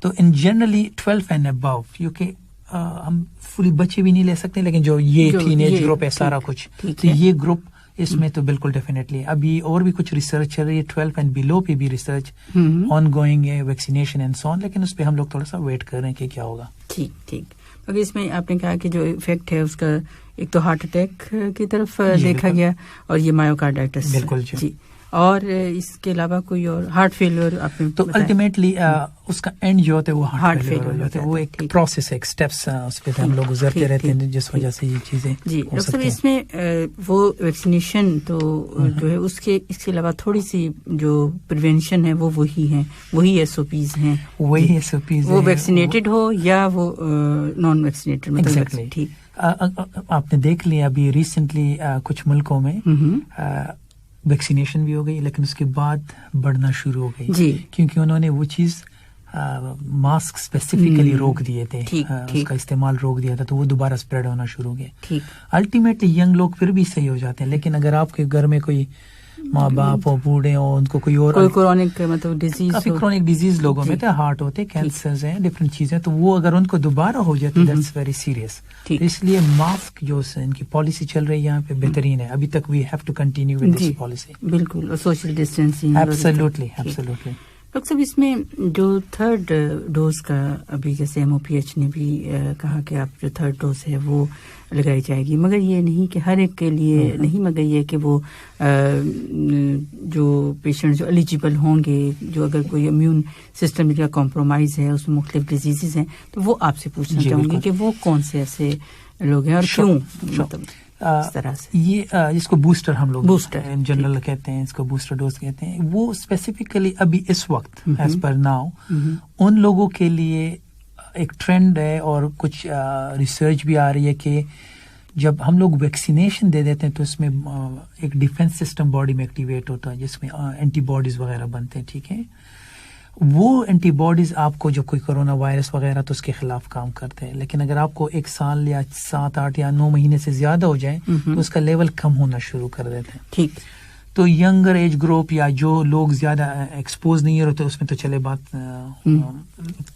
تو ان جنرلی 12 اینڈ ابو، کیونکہ ہم فلی بچے بھی نہیں لے سکتے لیکن جو یہ ٹین ایج گروپ ہے سارا کچھ، تو یہ گروپ اس میں تو بالکل ڈیفینیٹلی ابھی اور بھی کچھ ریسرچ چل رہی ہے. 12 اینڈ بلو پہ بھی ریسرچ آن گوئنگ ہے، ویکسینیشن اینڈ سو آن، لیکن اس پہ ہم لوگ تھوڑا سا ویٹ کر رہے ہیں کہ کیا ہوگا. ٹھیک. مگر اس میں آپ نے کہا کہ جو افیکٹ ہے اس کا ایک تو ہارٹ اٹیک کی طرف دیکھا گیا اور یہ مایوکارڈائٹس. بالکل جی. اور اس کے علاوہ کوئی اور ہارٹ فیلئر آپ نے تو الٹیمیٹلی اس کا اینڈ جو ہوتا ہے وہ ہارٹ فیلئر ہو جاتا ہے. وہ ایک پروسیس ہے, ایک اسٹیپس اس پہ ہم لوگ گزرتے رہتے ہیں جس وجہ سے یہ چیزیں. جی ڈاکٹر صاحب, اس میں وہ ویکسینیشن تو جو ہے اس کے علاوہ تھوڑی سی جو پریونشن ہے وہ وہی ایس او پیز ہیں, وہی ایس او پیز, وہ ویکسینیٹڈ ہو یا وہ نان ویکسینیٹڈ. ایگزیکٹلی. ٹھیک, آپ نے دیکھ لیا ابھی ریسنٹلی کچھ ملکوں میں ویکسینیشن بھی ہو گئی لیکن اس کے بعد بڑھنا شروع ہو گئی. جی, کیونکہ انہوں نے وہ چیز ماسک اسپیسیفکلی روک دیے تھے, اس کا استعمال روک دیا تھا, تو وہ دوبارہ اسپریڈ ہونا شروع ہو گیا. الٹیمیٹلی ینگ لوگ پھر بھی صحیح ہو جاتے ہیں, لیکن اگر آپ کے گھر میں کوئی ماں باپ ہو, بوڑھے ہو, ان کو کوئی کرونک مطلب ڈیزیز, کافی کرونک ڈیزیز لوگوں میں ہارٹ ہوتے, کینسرز ہیں, ڈفرینٹ چیزیں, تو وہ اگر ان کو دوبارہ ہو جاتی دیٹس ویری سیریس. اس لیے ماسک جو ان کی پالیسی چل رہی ہے یہاں پہ بہترین ہے. ابھی تک we have to continue with this policy. بالکل, اور social distancing. Absolutely, absolutely. Doctor صاحب, اس میں جو تھرڈ ڈوز کا ابھی جیسے ایم او پی ایچ نے بھی کہا کہ آپ جو تھرڈ ڈوز ہے وہ لگائی جائے گی, مگر یہ نہیں کہ ہر ایک کے لیے نہیں, مگر یہ کہ وہ جو پیشنٹ جو ایلیجیبل ہوں گے, جو اگر کوئی امیون سسٹم کا کمپرومائز ہے, اس میں مختلف ڈیزیزز ہیں, تو وہ آپ سے پوچھنا چاہوں گی کہ وہ کون سے ایسے لوگ ہیں اور کیوں, مطلب اس طرح سے. یہ جس کو بوسٹر ہم لوگ ان جنرل کہتے ہیں, اس کو بوسٹر ڈوز کہتے ہیں, وہ اسپیسیفکلی ابھی اس وقت ایز پر ناؤ ان لوگوں کے لیے ایک ٹرینڈ ہے, اور کچھ ریسرچ بھی آ رہی ہے کہ جب ہم لوگ ویکسینیشن دے دیتے ہیں تو اس میں ایک ڈیفینس سسٹم باڈی میں ایکٹیویٹ ہوتا ہے, جس میں اینٹی باڈیز وغیرہ بنتے ہیں. ٹھیک ہے, وہ اینٹی باڈیز آپ کو جب کوئی کرونا وائرس وغیرہ تو اس کے خلاف کام کرتے ہیں, لیکن اگر آپ کو 1 سال یا 7, 8 یا 9 مہینے سے زیادہ ہو جائے تو اس کا لیول کم ہونا شروع کر دیتے ہیں. ٹھیک, تو ینگر ایج گروپ یا جو لوگ زیادہ ایکسپوز نہیں ہوتے اس میں تو چلے بات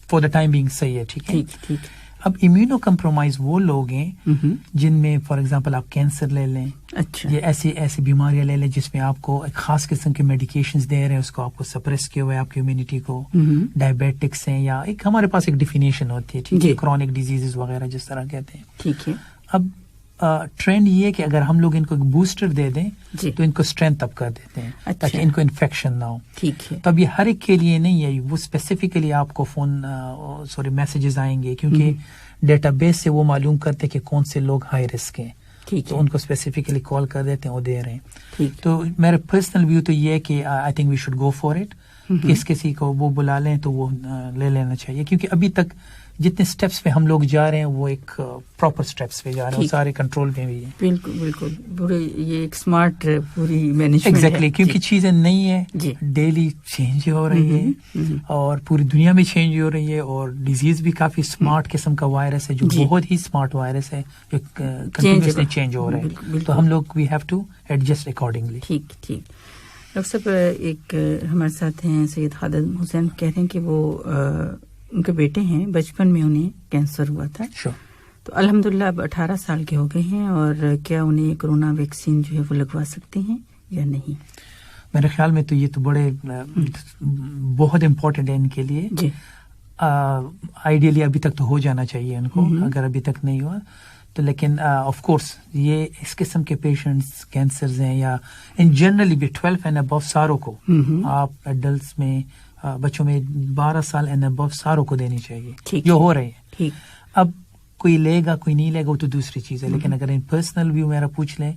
فور دا ٹائم بینگ صحیح ہے. ٹھیک ہے. اب امیونو کمپرومائز وہ لوگ ہیں جن میں فار ایگزامپل آپ کینسر لے لیں, یہ ایسی بیماریاں لے لیں جس میں آپ کو ایک خاص قسم کے میڈیکیشنز دے رہے ہیں, اس کو آپ کو سپریس کیا ہوا ہے آپ کی امیونٹی کو, ڈائبیٹکس ہیں, یا ایک ہمارے پاس ایک ڈیفینیشن ہوتی ہے, ٹھیک ہے, کرونک ڈیزیزز وغیرہ جس طرح کہتے ہیں. ٹھیک ہے. اب ٹرینڈ یہ ہے کہ اگر ہم لوگ ان کو ایک بوسٹر دے دیں تو ان کو اسٹرینتھ اپ کر دیتے ہیں تاکہ ان کو انفیکشن نہ ہو. ٹھیک ہے. تو اب یہ ہر ایک کے لیے نہیں ہے, وہ اسپیسیفکلی آپ کو میسیجز آئیں گے, کیونکہ ڈیٹا بیس سے وہ معلوم کرتے کہ کون سے لوگ ہائی رسک ہیں, تو ان کو اسپیسیفکلی کال کر دیتے ہیں, وہ دے رہے ہیں. تو میرا پرسنل ویو تو یہ ہے کہ I think we should go for it. کسی کو وہ بلا لیں تو وہ لے لینا چاہیے, کیونکہ ابھی تک جتنے سٹیپس پہ ہم لوگ جا رہے ہیں وہ ایک پراپر سٹیپس پہ جا رہے ہیں, وہ سارے کنٹرول میں بھی ہیں. بالکل بالکل, پورے یہ ایک سمارٹ پوری مینجمنٹ. ایگزیکٹلی, کیونکہ چیزیں نہیں ہیں, ڈیلی چینج ہو رہی ہے, اور پوری دنیا میں چینج ہو رہی ہے, اور ڈیزیز بھی کافی سمارٹ قسم کا وائرس ہے, جو بہت ہی سمارٹ وائرس ہے, جو کنٹینیوسلی چینج ہو رہا ہے. تو ہم لوگ we have to adjust accordingly. ٹھیک ٹھیک. ڈاکٹر صاحب, ایک ہمارے ساتھ ہیں سید خادم حسین, کہہ رہے ہیں کہ وہ ان کے بیٹے ہیں, بچپن میں انہیں کینسر ہوا تھا, تو الحمدللہ اب 18 سال کے ہو گئے ہیں, اور کیا انہیں کرونا ویکسین جو ہے وہ لگوا سکتے ہیں یا نہیں؟ میرے خیال میں تو یہ تو بڑے بہت امپورٹنٹ ہے ان کے لیے. جی, آئیڈیلی ابھی تک تو ہو جانا چاہیے ان کو, اگر ابھی تک نہیں ہوا تو. لیکن آف کورس یہ اس قسم کے پیشنٹس کینسرز ہیں, یا ان جنرلی بھی 12 اینڈ ابو ساروں کو آپ ایڈلٹس میں, بچوں میں 12 سال اینڈ ابو ساروں کو دینی چاہیے جو ہو رہے ہیں. اب کوئی لے گا کوئی نہیں لے گا وہ تو دوسری چیز ہے, لیکن اگر ان پرسنل ویو میرا پوچھ لیں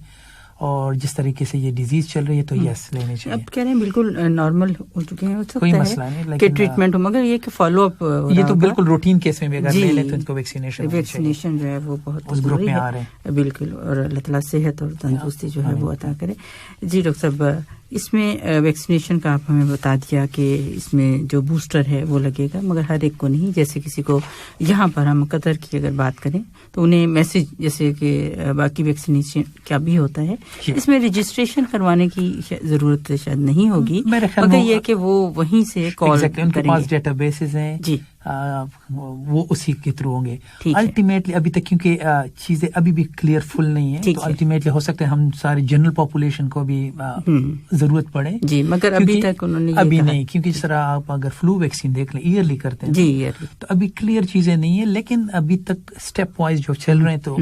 اور جس طریقے سے یہ ڈیزیز چل رہی ہے تو یس لینے چاہیے. اب کہہ رہے ہیں بالکل نارمل ہو چکے ہیں, کوئی مسئلہ نہیں, کہ ٹریٹمنٹ ہو, مگر یہ کہ فالو اپ یہ تو بالکل روٹین کیس میں بھی اگر لے لیں تو ان کو ویکسینیشن جو ہے وہ بہت اس گروپ میں آ رہے ہیں. بالکل, اور اللہ تعالیٰ صحت اور تندرستی جو ہے وہ عطا کرے. جی ڈاکٹر صاحب, اس میں ویکسینیشن کا آپ ہمیں بتا دیا کہ اس میں جو بوسٹر ہے وہ لگے گا, مگر ہر ایک کو نہیں. جیسے کسی کو یہاں پر ہم قطر کی اگر بات کریں تو انہیں میسج جیسے کہ باقی ویکسینیشن کیا بھی ہوتا ہے, اس میں رجسٹریشن کروانے کی ضرورت شاید نہیں ہوگی, مگر یہ کہ وہ وہیں سے کال کریں گے. ان کے پاس ڈیٹا بیسز ہیں, جی, وہ اسی کے تھرو ہوں گے. الٹیمیٹلی ابھی تک کیونکہ چیزیں ابھی بھی کلیئر فل نہیں ہے, تو الٹیمیٹلی ہو سکتا ہے ہم سارے جنرل پاپولیشن کو بھی ضرورت پڑے. جی, مگر ابھی تک انہوں نے ابھی نہیں, کیونکہ جس طرح آپ اگر فلو ویکسین دیکھ لیں ایئرلی کرتے ہیں, جی ایئرلی, تو ابھی کلیئر چیزیں نہیں ہے, لیکن ابھی تک اسٹیپ وائز جو چل رہے ہیں تو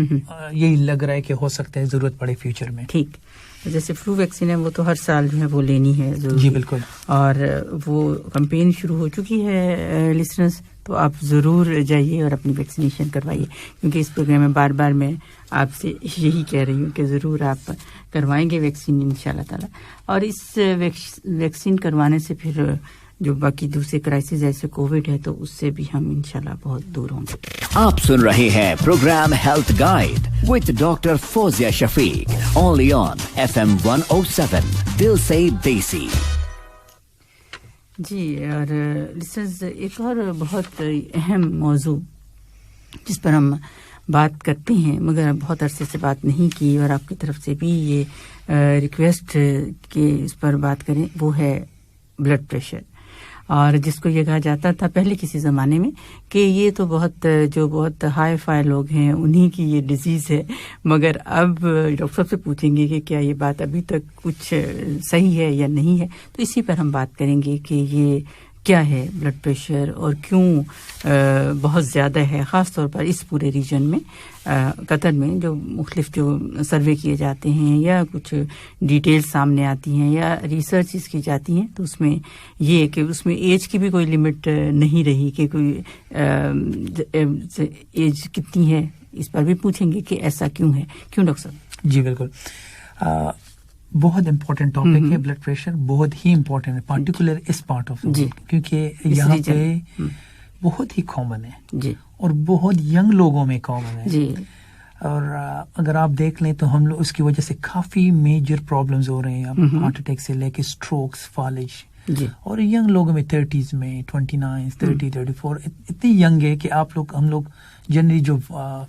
یہی لگ رہا ہے کہ ہو سکتا ہے ضرورت پڑے فیوچر میں. ٹھیک. جیسے فلو ویکسین ہے وہ تو ہر سال جو ہے وہ لینی ہے ضروری. جی بالکل. اور وہ کمپین شروع ہو چکی ہے لسنرز, تو آپ ضرور جائیے اور اپنی ویکسینیشن کروائیے, کیونکہ اس پروگرام میں بار بار میں آپ سے یہی کہہ رہی ہوں کہ ضرور آپ کروائیں گے ویکسین انشاءاللہ تعالی. اور اس ویکسین کروانے سے پھر جو باقی دوسرے کرائسس جیسے کووڈ ہے تو اس سے بھی ہم انشاءاللہ بہت دور ہوں گے. آپ سن رہے ہیں program health guide with doctor Fauzia Shafiq, only on FM 107 دل سے دیسی. جی, اور لسنرز ایک اور بہت اہم موضوع جس پر ہم بات کرتے ہیں مگر بہت عرصے سے بات نہیں کی, اور آپ کی طرف سے بھی یہ ریکویسٹ کہ اس پر بات کریں, وہ ہے بلڈ پریشر. اور جس کو یہ کہا جاتا تھا پہلے کسی زمانے میں کہ یہ تو بہت ہائی فائی لوگ ہیں انہی کی یہ ڈیزیز ہے, مگر اب ڈاکٹر صاحب سے پوچھیں گے کہ کیا یہ بات ابھی تک کچھ صحیح ہے یا نہیں ہے. تو اسی پر ہم بات کریں گے کہ یہ کیا ہے بلڈ پریشر اور کیوں بہت زیادہ ہے, خاص طور پر اس پورے ریجن میں قطر میں جو مختلف جو سروے کیے جاتے ہیں یا کچھ ڈیٹیلز سامنے آتی ہیں یا ریسرچز کی جاتی ہیں, تو اس میں یہ کہ اس میں ایج کی بھی کوئی لمٹ نہیں رہی کہ کوئی ایج کتنی ہے, اس پر بھی پوچھیں گے کہ ایسا کیوں ہے. کیوں ڈاکٹر صاحب؟ جی بالکل, بہت امپورٹنٹ ٹاپک ہے بلڈ پریشر, بہت ہی امپورٹنٹ ہے پارٹیکولر اس پارٹ آف کیونکہ یہاں پہ بہت ہی کامن ہے جی, اور بہت ینگ لوگوں میں کامن ہے جی. اور اگر آپ دیکھ لیں تو ہم لوگ اس کی وجہ سے کافی میجر پرابلمز ہو رہے ہیں, ہارٹ اٹیک سے لے کے اسٹروکس, فالج, جی. اور ینگ لوگوں میں 30s میں 29, 30, 34 اتنی ینگ ہے کہ ہم لوگ جنرلی جو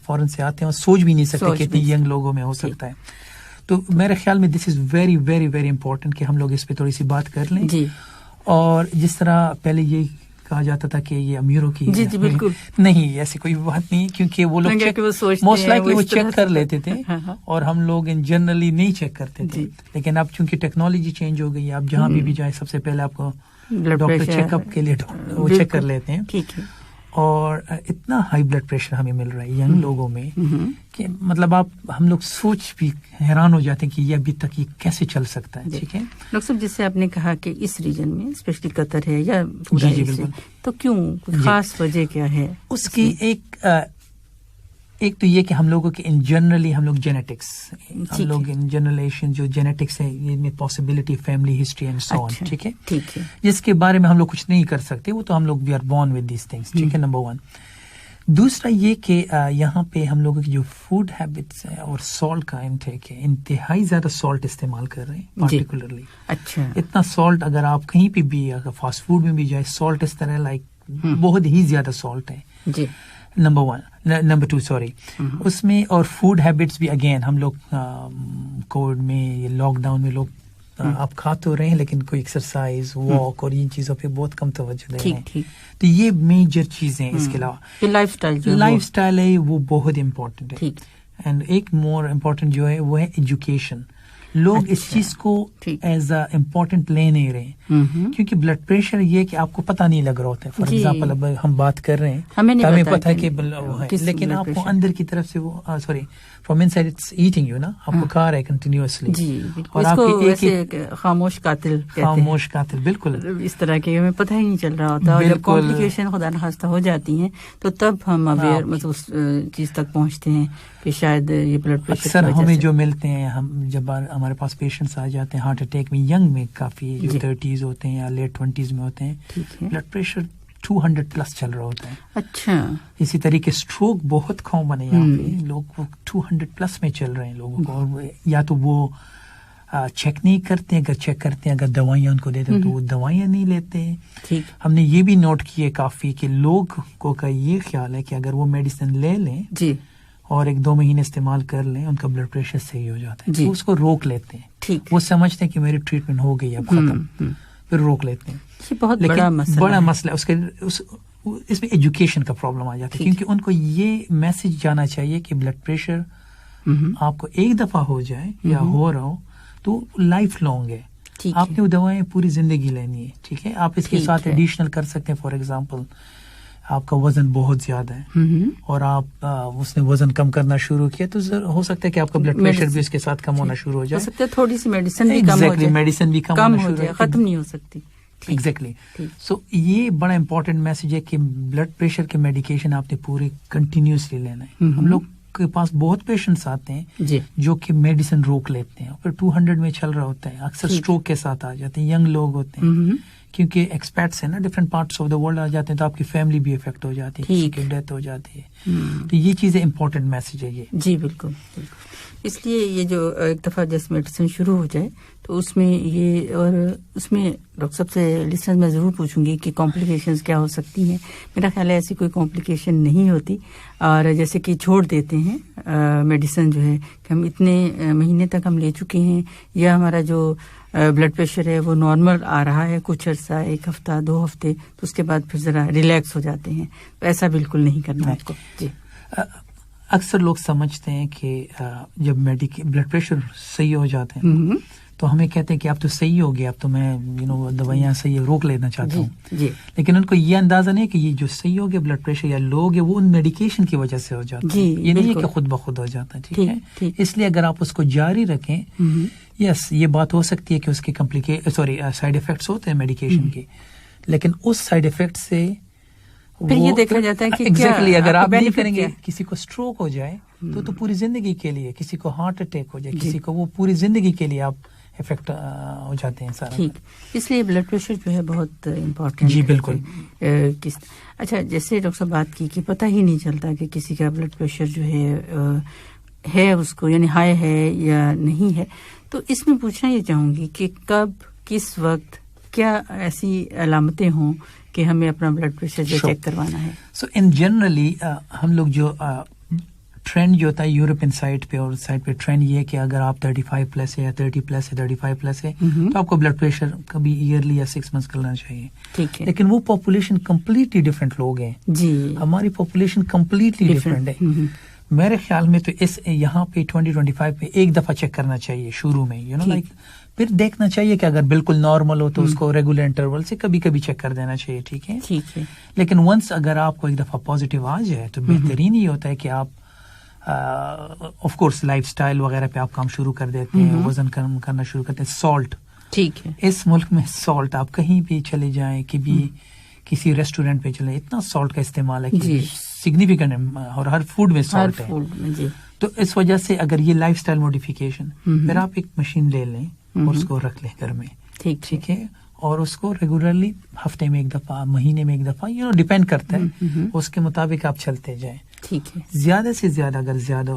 فورن سے آتے ہیں سوچ بھی نہیں سکتے کہ اتنی ینگ لوگوں میں ہو سکتا ہے. تو میرے خیال میں this is very very very important کہ ہم لوگ اس پہ تھوڑی سی بات کر لیں. جی. اور جس طرح پہلے یہ کہا جاتا تھا کہ یہ امیروں کی, جی بالکل نہیں, ایسی کوئی بات نہیں, کیونکہ وہ لوگ موسٹ لائکلی وہ چیک کر لیتے تھے اور ہم لوگ جنرلی نہیں چیک کرتے تھے. لیکن اب چونکہ ٹیکنالوجی چینج ہو گئی ہے, اب جہاں بھی جائیں سب سے پہلے آپ کو ڈاکٹر چیک اپ کے لیے وہ چیک کر لیتے ہیں. ٹھیک ہے. اور اتنا ہائی بلڈ پریشر ہمیں مل رہا ہے ینگ لوگوں میں کہ مطلب ہم لوگ سوچ بھی حیران ہو جاتے ہیں کہ یہ ابھی تک یہ کیسے چل سکتا ہے. ٹھیک ہے ڈاکٹر صاحب, جس سے آپ نے کہا کہ اس ریجن میں اسپیشلی قطر ہے یا پورا بالکل, تو کیوں, خاص وجہ کیا ہے اس کی؟ ایک تو یہ کہ ہم لوگوں کے جنرلی ہم لوگ جینیٹکس, ہم لوگ ان جنرلیشن جو جینیٹکس ہے ان میں possibility family history and so on, ٹھیک ہے, جس کے بارے میں ہم لوگ کچھ نہیں کر سکتے, وہ تو ہم لوگ we are born with these things. ٹھیک ہے, نمبر 1. دوسرا یہ کہ یہاں پہ ہم لوگوں کی جو فوڈ ہیبٹس ہے اور سالٹ کا انٹیک ہے, انتہائی زیادہ سالٹ استعمال کر رہے ہیں پارٹیکولرلی. اچھا, اتنا سالٹ اگر آپ کہیں پہ بھی اگر فاسٹ فوڈ میں بھی جائے, سالٹ اس طرح لائک بہت ہی زیادہ سالٹ ہے. جی. نمبر 2 سوری, اس میں. اور فوڈ ہیبٹس بھی اگین ہم لوگ کووڈ میں یہ لاک ڈاؤن میں لوگ آپ کھا تو رہے ہیں لیکن کوئی ایکسرسائز, واک اور ان چیزوں پہ بہت کم توجہ دے رہے ہیں. تو یہ میجر چیزیں ہیں. اس کے علاوہ لائف اسٹائل ہے وہ بہت امپورٹنٹ ہے. اینڈ ایک مور امپورٹنٹ جو ہے وہ ہے ایجوکیشن. لوگ اس چیز کو ایز اے امپورٹنٹ لے نہیں رہے, کیونکہ بلڈ پریشر یہ کہ آپ کو پتہ نہیں لگ رہا ہوتا ہے. فار ایگزامپل اب ہم بات کر رہے ہیں, ہمیں پتہ ہے کہ لیکن آپ کو اندر کی طرف سے وہ sorry from inside it's eating you نا, آپ کو کھا رہا ہے کنٹینیوسلی. اور آپ کو خاموش قاتل بالکل اس طرح کے ہمیں پتہ ہی نہیں چل رہا ہوتا, اور جب کمپلیکیشن خدا نخواستہ ہو جاتی ہیں تو تب ہم اویئر مطلب اس چیز تک پہنچتے ہیں کہ شاید یہ بلڈ پریشر. اکثر ہمیں جو ملتے ہیں, ہم جب ہمارے پاس پیشنٹس آ جاتے ہیں ہارٹ اٹیک میں, ینگ میں کافی جو 30s ہوتے ہیں یا لیٹ 20s میں ہوتے ہیں, بلڈ پریشر 200 پلس چل رہا ہوتا ہے. اچھا. اسی طریقے اسٹروک بہت کامن ہے یہاں پہ, لوگ 200 پلس میں چل رہے ہیں لوگوں کو. اور یا تو وہ چیک نہیں کرتے, اگر چیک کرتے ہیں, اگر دوائیاں ان کو دیتے ہیں تو وہ دوائیاں نہیں لیتے. ہم نے یہ بھی نوٹ کیے کافی کہ لوگوں کا یہ خیال ہے کہ اگر وہ میڈیسن لے لیں جی اور 1-2 مہینے استعمال کر لیں, ان کا بلڈ پریشر صحیح ہو جاتا ہے. تو اس کو روک لیتے ہیں. وہ سمجھتے ہیں کہ میری ٹریٹمنٹ ہو گئی اب ختم, پھر روک لیتے ہیں. بہت بڑا مسئلہ اس میں ایجوکیشن کا پرابلم آ جاتا ہے, کیونکہ ان کو یہ میسج جانا چاہیے کہ بلڈ پریشر آپ کو ایک دفعہ ہو جائے یا ہو رہا ہو تو لائف لانگ ہے. آپ نے وہ دوائیں پوری زندگی لینی ہے. ٹھیک ہے, آپ اس کے ساتھ ایڈیشنل کر سکتے ہیں. فار ایگزامپل آپ کا وزن بہت زیادہ ہے اور آپ اس نے وزن کم کرنا شروع کیا تو ہو سکتا ہے کہ آپ کا بلڈ پریشر بھی اس کے ساتھ کم ہونا شروع ہو جائے. ہو سکتا ہے تھوڑی سی میڈیسن بھی کم ہو جائے, میڈیسن بھی کم ہونا شروع ہو جائے, ختم نہیں ہو سکتی. ایگزیکٹلی. سو یہ بڑا امپورٹنٹ میسج ہے کہ بلڈ پریشر کے میڈیکیشن آپ نے پورے کنٹینیوسلی لینا ہے. ہم لوگ کے پاس بہت پیشنٹس آتے ہیں جو کہ میڈیسن روک لیتے ہیں, پھر 200 میں چل رہا ہوتا ہے, اکثر اسٹروک کے ساتھ آ جاتے ہیں, ینگ لوگ ہوتے ہیں کیونکہ ایکسپیٹس ہیں نا, different parts of the world آ جاتے ہیں, تو آپ کی فیملی بھی افیکٹ ہو جاتی ہے, کسی کی ڈیتھ ہو جاتی ہے. تو یہ چیزیں امپورٹنٹ میسج ہے یہ. جی بالکل بالکل. اس لیے یہ جو ایک دفعہ جیسے میڈیسن شروع ہو جائے تو اس میں یہ, اور اس میں ڈاکٹر صاحب سے لسنر میں ضرور پوچھوں گی کہ کمپلیکیشنز کیا ہو سکتی ہیں. میرا خیال ہے ایسی کوئی کمپلیکیشن نہیں ہوتی, اور جیسے کہ چھوڑ دیتے ہیں میڈیسن جو ہے کہ ہم اتنے مہینے تک ہم لے چکے ہیں, یا ہمارا جو بلڈ پریشر ہے وہ نارمل آ رہا ہے کچھ عرصہ, 1 ہفتہ 2 ہفتے, تو اس کے بعد پھر ذرا ریلیکس ہو جاتے ہیں. تو ایسا بالکل نہیں کرنا آپ کو. جی اکثر لوگ سمجھتے ہیں کہ جب بلڈ پریشر صحیح ہو جاتے ہیں تو ہمیں کہتے ہیں کہ اب تو صحیح ہو گیا, اب تو میں دوائیاں صحیح روک لینا چاہتا ہوں. لیکن ان کو یہ اندازہ نہیں کہ یہ جو صحیح ہو گیا بلڈ پریشر یا لو گیا وہ ان میڈیکیشن کی وجہ سے ہو جاتا ہے. یہ نہیں ہے کہ خود بخود ہو جاتا ہے. ٹھیک ہے, اس لیے اگر آپ اس کو جاری رکھیں, یس یہ بات ہو سکتی ہے کہ اس کے سائیڈ افیکٹس ہوتے ہیں میڈیکیشن کے, لیکن اس سائیڈ افیکٹ سے پھر یہ دیکھا جاتا ہے کہ ایگزیکٹلی اگر آپ نہیں کریں گے, کسی کو اسٹروک ہو جائے تو پوری زندگی کے لیے, کسی کو ہارٹ اٹیک ہو جائے, کسی کو, وہ پوری زندگی کے لیے آپ افیکٹ ہو جاتے ہیں سارا. ٹھیک, اس لیے بلڈ پریشر جو ہے بہت امپورٹنٹ. جی بالکل. اچھا, جیسے ڈاکٹر صاحب بات کی کہ پتہ ہی نہیں چلتا کہ کسی کا بلڈ پریشر جو ہے اس کو یعنی ہائی ہے یا نہیں ہے, تو اس میں پوچھنا یہ چاہوں گی کہ کب کس وقت کیا ایسی علامتیں ہوں کہ ہمیں اپنا بلڈ پریشر جو چیک کروانا ہے. سو ان جنرلی ہم لوگ جو ٹرینڈ جو ہوتا ہے یورپین سائٹ پہ اور سائٹ پہ ٹرینڈ یہ ہے کہ اگر آپ 35 پلس ہے یا 30 پلس ہے 35 پلس ہے تو آپ کو بلڈ پریشر کبھی ایئرلی یا 6 منتھس کرنا چاہیے. ٹھیک ہے, لیکن وہ پاپولیشن کمپلیٹلی ڈفرینٹ لوگ ہیں. جی, ہماری پاپولیشن کمپلیٹلی ڈفرینٹ ہے. میرے خیال میں تو اس یہاں پہ 2025 پہ ایک دفعہ چیک کرنا چاہیے شروع میں, لائک پھر دیکھنا چاہیے کہ اگر بالکل نارمل ہو تو اس کو ریگولر انٹرول سے کبھی کبھی چیک کر دینا چاہیے. ٹھیک ہے, لیکن ونس اگر آپ کو ایک دفعہ پازیٹیو آ جائے تو بہترین یہ ہوتا ہے کہ آپ آف کورس لائف سٹائل وغیرہ پہ آپ کام شروع کر دیتے ہیں, وزن کم کرنا شروع کرتے ہیں. سالٹ, ٹھیک ہے, اس ملک میں سالٹ آپ کہیں بھی چلے جائیں, کسی ریسٹورینٹ پہ چلے, اتنا سالٹ کا استعمال ہے کہ سگنیفیکنٹ, اور ہر فوڈ میں سالٹ ہے. تو اس وجہ سے اگر یہ لائف سٹائل موڈیفیکیشن, پھر آپ ایک مشین لے لیں اور اس کو رکھ لیں گھر میں. ٹھیک ہے, اور اس کو ریگولرلی ہفتے میں ایک دفعہ, مہینے میں ایک دفعہ, ڈیپینڈ کرتا ہے, اس کے مطابق آپ چلتے جائیں. ٹھیک ہے, زیادہ سے زیادہ اگر زیادہ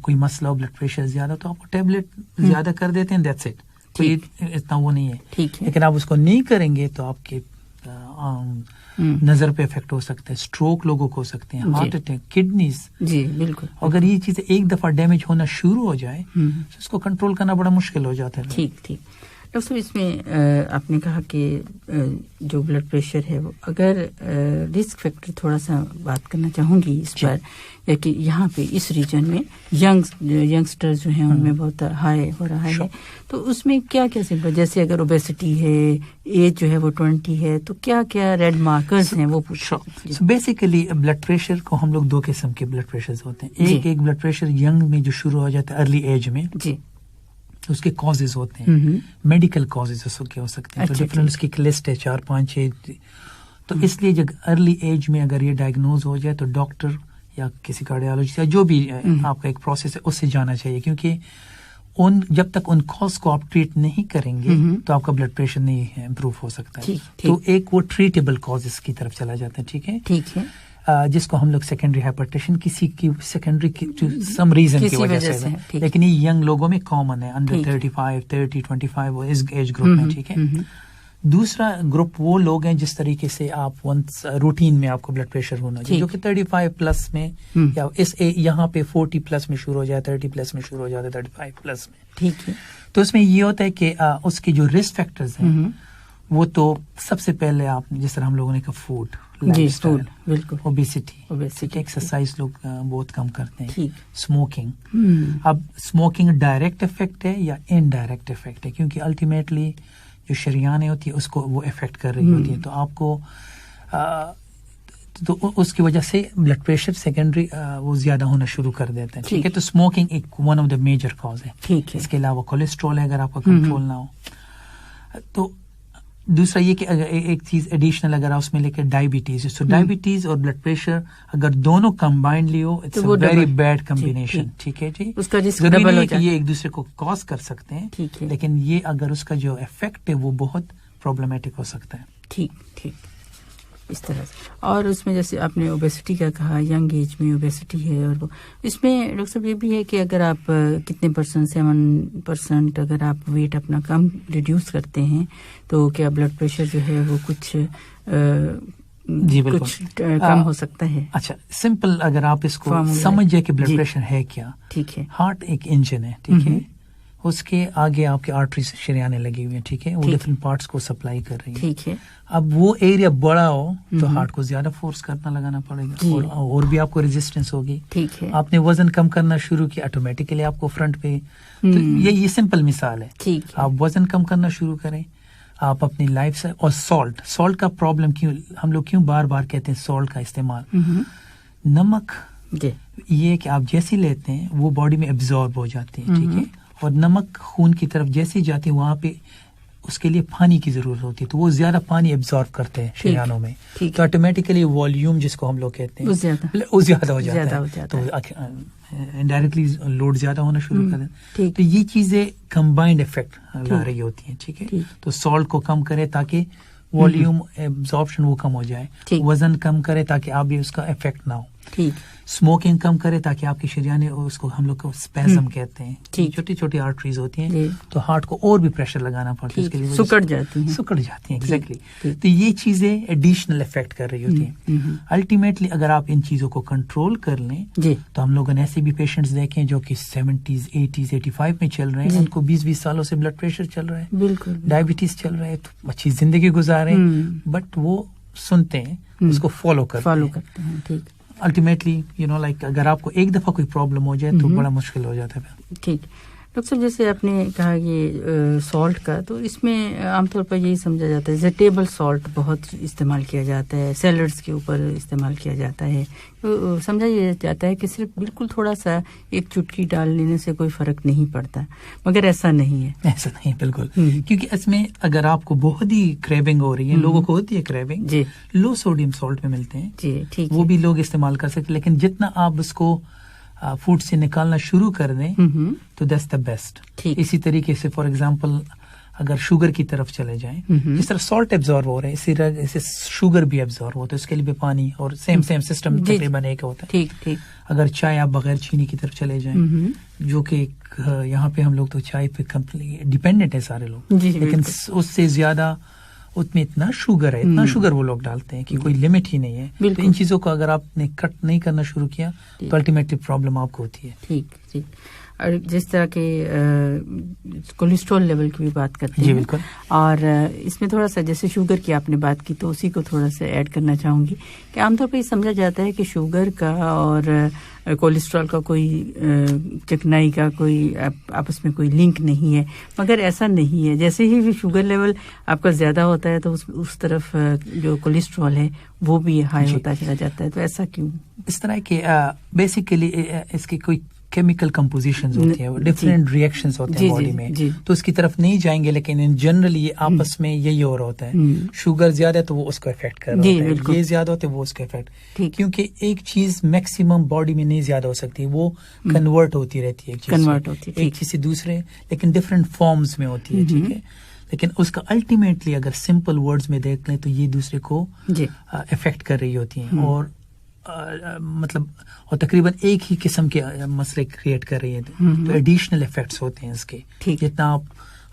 کوئی مسئلہ ہو, بلڈ پریشر زیادہ, تو آپ کو ٹیبلٹ زیادہ کر دیتے ہیں, دیٹس اٹ. کوئی اتنا وہ نہیں ہے. لیکن آپ اس کو نہیں کریں گے تو آپ کے نظر پہ افیکٹ ہو سکتا ہے, اسٹروک لوگوں کو ہو سکتے ہیں, ہارٹ اٹیک, کڈنیز. جی بالکل. اگر یہ چیزیں ایک دفعہ ڈیمیج ہونا شروع ہو جائے تو اس کو کنٹرول کرنا بڑا مشکل ہو جاتا ہے. ٹھیک ٹھیک. ڈاکٹر صاحب, اس میں آپ نے کہا کہ جو بلڈ پریشر ہے وہ اگر رسک فیکٹر تھوڑا سا بات کرنا چاہوں گی اس پر, یا کہ یہاں پہ اس ریجن میں ینگسٹر جو ہیں ان میں بہت ہائی ہو رہا ہے, تو اس میں کیا کیا سمپٹم, جیسے اگر اوبیسٹی ہے, ایج جو ہے وہ 20 ہے, تو کیا کیا ریڈ مارکرز ہیں وہ پوچھو. بیسیکلی بلڈ پریشر کو ہم لوگ 2 قسم کے بلڈ پریشر ہوتے ہیں. ایک بلڈ پریشر ینگ میں جو شروع ہو جاتا ہے ارلی ایج میں, جی, اس کے کازز ہوتے ہیں, میڈیکل کازز اس کے ہو سکتے ہیں. تو ڈفرنٹ اس کی ایک لسٹ ہے 4 5 6. تو اس لیے جب ارلی ایج میں اگر یہ ڈائگنوز ہو جائے تو ڈاکٹر یا کسی کارڈیالوجسٹ یا جو بھی آپ کا ایک پروسیس ہے اس سے جانا چاہیے, کیونکہ جب تک ان کاز کو آپ ٹریٹ نہیں کریں گے تو آپ کا بلڈ پریشر نہیں امپروو ہو سکتا ہے. تو ایک وہ ٹریٹیبل کازز کی طرف چلا جاتا ہے. ٹھیک ہے, جس کو ہم لوگ سیکنڈری ہائپرٹینشن, کسی کی سیکنڈری سم ریزن کی وجہ سے, لیکن یہ ینگ لوگوں میں کامن ہے, انڈر 35 30 25 اس ایج گروپ میں. ٹھیک ہے. دوسرا گروپ وہ لوگ ہیں جس طریقے سے آپ ونس روٹین میں آپ کو بلڈ پریشر ہونا چاہیے, جو کہ 35 پلس میں یا اس یہاں پہ 40 پلس میں شروع ہو جائے, 30 پلس میں شروع ہو جاتا ہے, 35 پلس میں. ٹھیک ہے. تو اس میں یہ ہوتا ہے کہ اس کے جو رسک فیکٹرز ہیں وہ تو سب سے پہلے آپ جس طرح ہم لوگوں نے کہا فوڈ, بالکل, اوبیسٹی, ایکسرسائز لوگ بہت کم کرتے ہیں, اسموکنگ. اب اسموکنگ ڈائریکٹ افیکٹ ہے یا انڈائریکٹ افیکٹ ہے, کیونکہ الٹیمیٹلی جو شریانیں ہوتی ہے اس کو وہ افیکٹ کر رہی ہوتی ہے. تو آپ کو تو اس کی وجہ سے بلڈ پریشر سیکنڈری وہ زیادہ ہونا شروع کر دیتے ہیں. ٹھیک ہے, تو اسموکنگ ایک one of the major cause ہے. ٹھیک ہے. اس کے علاوہ کولیسٹرول ہے اگر آپ کا کنٹرول نہ ہو. تو دوسرا یہ کہ ایک چیز ایڈیشنل اگر آپ اس میں لے کے ڈائبٹیز, تو ڈائبٹیز اور بلڈ پریشر اگر دونوں کمبائنڈلی ہو, it's a very bad combination. ٹھیک ہے جی, اس کا ضروری نہیں کہ یہ ایک دوسرے کو کاز کر سکتے ہیں, لیکن یہ اگر اس کا جو افیکٹ ہے وہ بہت پرابلمیٹک ہو سکتا ہے. ٹھیک ٹھیک, اس طرح سے. اور اس میں جیسے آپ نے اوبیسٹی کا کہا, ینگ ایج میں اوبیسٹی ہے, اور وہ اس میں ڈاکٹر صاحب یہ بھی ہے کہ اگر آپ کتنے % 7% اگر آپ ویٹ اپنا کم ریڈیوس کرتے ہیں تو کیا بلڈ پریشر جو ہے وہ کچھ جی بالکل کچھ کم ہو سکتا ہے. اچھا, سمپل اگر آپ اس کو سمجھ جائے کہ بلڈ پریشر ہے کیا. ٹھیک ہے. ہارٹ ایک انجن ہے. ٹھیک ہے, اس کے آگے آپ کے آرٹریز شریانے لگی ہوئی ہیں. ٹھیک ہے, وہ ڈفرینٹ پارٹس کو سپلائی کر رہی ہے. ٹھیک ہے. اب وہ ایریا بڑا ہو تو ہارٹ کو زیادہ فورس کرنا لگانا پڑے گا, اور بھی آپ کو ریزسٹنس ہوگی. ٹھیک ہے. آپ نے وزن کم کرنا شروع کیا, آٹومیٹیکلی آپ کو فرنٹ پہ, تو یہ سمپل مثال ہے. ٹھیک ہے. آپ وزن کم کرنا شروع کریں, آپ اپنی لائف سے. اور سالٹ کا پرابلم کیوں ہم لوگ کیوں بار بار کہتے ہیں سالٹ کا استعمال. نمک یہ کہ آپ جیسے لیتے ہیں وہ باڈی میں ایبزارب ہو جاتی ہے. ٹھیک ہے, اور نمک خون کی طرف جیسے جاتی ہے وہاں پہ اس کے لیے پانی کی ضرورت ہوتی ہے, تو وہ زیادہ پانی ایبزارب کرتے ہیں شریانوں میں, تو آٹومیٹکلی والیوم جس کو ہم لوگ کہتے ہیں وہ زیادہ ہو جاتا ہے, تو انڈائریکٹلی لوڈ زیادہ ہونا شروع کر دیتے ہیں. تو یہ چیزیں کمبائنڈ افیکٹ لا رہی ہوتی ہیں. ٹھیک ہے, تو سالٹ کو کم کرے تاکہ والیوم ایبزارپشن وہ کم ہو جائے, وزن کم کرے تاکہ آپ بھی اس کا افیکٹ نہ ہو, اسموکنگ کم کرے تاکہ آپ کی شریانے, اس کو ہم لوگ کو اسپیزم کہتے ہیں, چھوٹی چھوٹی آرٹریز ہوتی ہیں, تو ہارٹ کو اور بھی پریشر لگانا پڑتا ہے, اس کے لیے سکڑ جاتی ہیں. ایگزیکٹلی. تو یہ چیزیں ایڈیشنل افیکٹ کر رہی ہوتی ہیں. الٹیمیٹلی اگر آپ ان چیزوں کو کنٹرول کر لیں تو ہم لوگوں نے ایسے بھی پیشنٹس دیکھیں جو کہ 70s 80s 85 میں چل رہے ہیں, ان کو 20 سالوں سے بلڈ پریشر چل رہا ہے, بالکل ڈائبٹیز چل رہا ہے, تو اچھی زندگی گزارے, بٹ وہ سنتے ہیں, اس کو فالو کرتے ہیں. ٹھیک. الٹیمیٹلی لائک اگر آپ کو ایک دفعہ کوئی پرابلم ہو جائے تو بڑا مشکل ہو جاتا ہے. ٹھیک. ڈاکٹر صاحب جیسے آپ نے کہا یہ سالٹ کا, تو اس میں عام طور پر یہی سمجھا جاتا ہے ٹیبل سالٹ بہت استعمال کیا جاتا ہے, سیلڈس کے اوپر استعمال کیا جاتا ہے, تو سمجھا یہ جاتا ہے کہ صرف بالکل تھوڑا سا ایک چٹکی ڈال لینے سے کوئی فرق نہیں پڑتا, مگر ایسا نہیں ہے. ایسا نہیں بالکل, کیونکہ اس میں اگر آپ کو بہت ہی کریونگ ہو رہی ہے, لوگوں کو ہوتی ہے کریونگ, جی لو سوڈیم سالٹ میں ملتے ہیں, جی ٹھیک, وہ بھی لوگ استعمال کر سکتے, لیکن جتنا آپ اس کو فوڈ سے نکالنا شروع کر دیں تو دیٹس دا بیسٹ. اسی طریقے سے فار ایگزامپل اگر شوگر کی طرف چلے جائیں, جس طرح سالٹ ایبزارب ہو رہا ہے اسی طرح سے شوگر بھی ایبزارب ہوتا ہے, اس کے لیے بھی پانی اور سیم سسٹم تقریباً ایک ہوتا ہے. ٹھیک. اگر چائے آپ بغیر چینی کی طرف چلے جائیں, جو کہ یہاں پہ ہم لوگ تو چائے پہ ڈیپینڈنٹ ہے سارے لوگ, لیکن اس سے زیادہ اس میں اتنا شوگر وہ لوگ ڈالتے ہیں کہ کوئی لمٹ ہی نہیں ہے. تو ان چیزوں کو اگر آپ نے کٹ نہیں کرنا شروع کیا تو الٹیمیٹلی پرابلم آپ کو ہوتی ہے. ٹھیک. اور جس طرح کے کولیسٹرول لیول کی بھی بات کرتے ہیں, جی بالکل, اور اس میں تھوڑا سا جیسے شوگر کی آپ نے بات کی تو اسی کو تھوڑا سا ایڈ کرنا چاہوں گی کہ عام طور پہ یہ سمجھا جاتا ہے کہ شوگر کا اور کولیسٹرول کا کوئی چکنائی کا کوئی آپس میں کوئی لنک نہیں ہے, مگر ایسا نہیں ہے. جیسے ہی شوگر لیول آپ کا زیادہ ہوتا ہے تو اس طرف جو کولیسٹرول ہے وہ بھی ہائی ہوتا چلا جاتا ہے. تو ایسا کیوں؟ اس طرح کہ بیسیکلی اس کی کوئی کیمیکل کمپوزیشنز ہوتی ہیں, ڈفرینٹ ریئیکشنز ہوتے ہیں باڈی میں, تو اس کی طرف نہیں جائیں گے, لیکن ان جنرل یہ آپس میں یہی ہو رہا ہوتا ہے. شوگر زیادہ ہے تو وہ اس کو افیکٹ کر رہا ہوتا ہے, یہ زیادہ ہوتا ہے وہ اس کو افیکٹ, کیونکہ ایک چیز میکسیمم باڈی میں نہیں زیادہ ہو سکتی, وہ کنورٹ ہوتی رہتی ہے ایک چیز سے دوسرے, لیکن ڈفرینٹ فارمز میں ہوتی ہے. ٹھیک ہے, لیکن اس کا الٹیمیٹلی اگر سمپل ورڈز میں دیکھ لیں تو یہ دوسرے کو افیکٹ کر رہی ہوتی ہیں, اور مطلب اور تقریباً ایک ہی قسم کے مسئلے کریٹ کر رہی ہے. تو ایڈیشنل افیکٹس ہوتے ہیں اس کے, جتنا آپ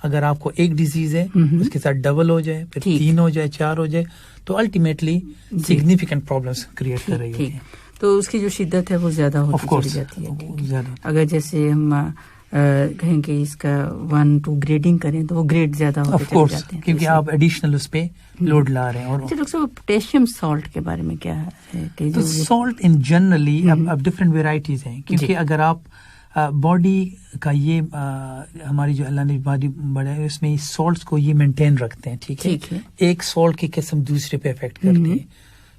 اگر آپ کو ایک ڈیزیز ہے اس کے ساتھ ڈبل ہو جائے, پھر 3 ہو جائے, 4 ہو جائے, تو الٹیمیٹلی سگنیفیکنٹ پرابلمس کریٹ کر رہی ہوتی ہیں. تو اس کی جو شدت ہے وہ زیادہ ہوتی چلی جاتی ہے. اگر جیسے ہم کہیں کہ اس کا 1 2 گریڈنگ کریں تو وہ گریڈ زیادہ ہوتے چلے جاتے ہیں, کیونکہ آپ ایڈیشنل اس پہ لوڈ لا رہے ہیں. اور ڈاکٹر صاحب پوٹیشیم سالٹ کے بارے میں کیا ہے؟ تو سالٹ ان جنرلی اب ڈفرینٹ ویرائٹیز ہیں, کیونکہ اگر آپ باڈی کا یہ ہماری جو اللہ نے باڈی بڑھائی اس میں سالٹس کو یہ مینٹین رکھتے ہیں. ٹھیک ہے, ایک سالٹ کی قسم دوسرے پہ افیکٹ کرتی ہے.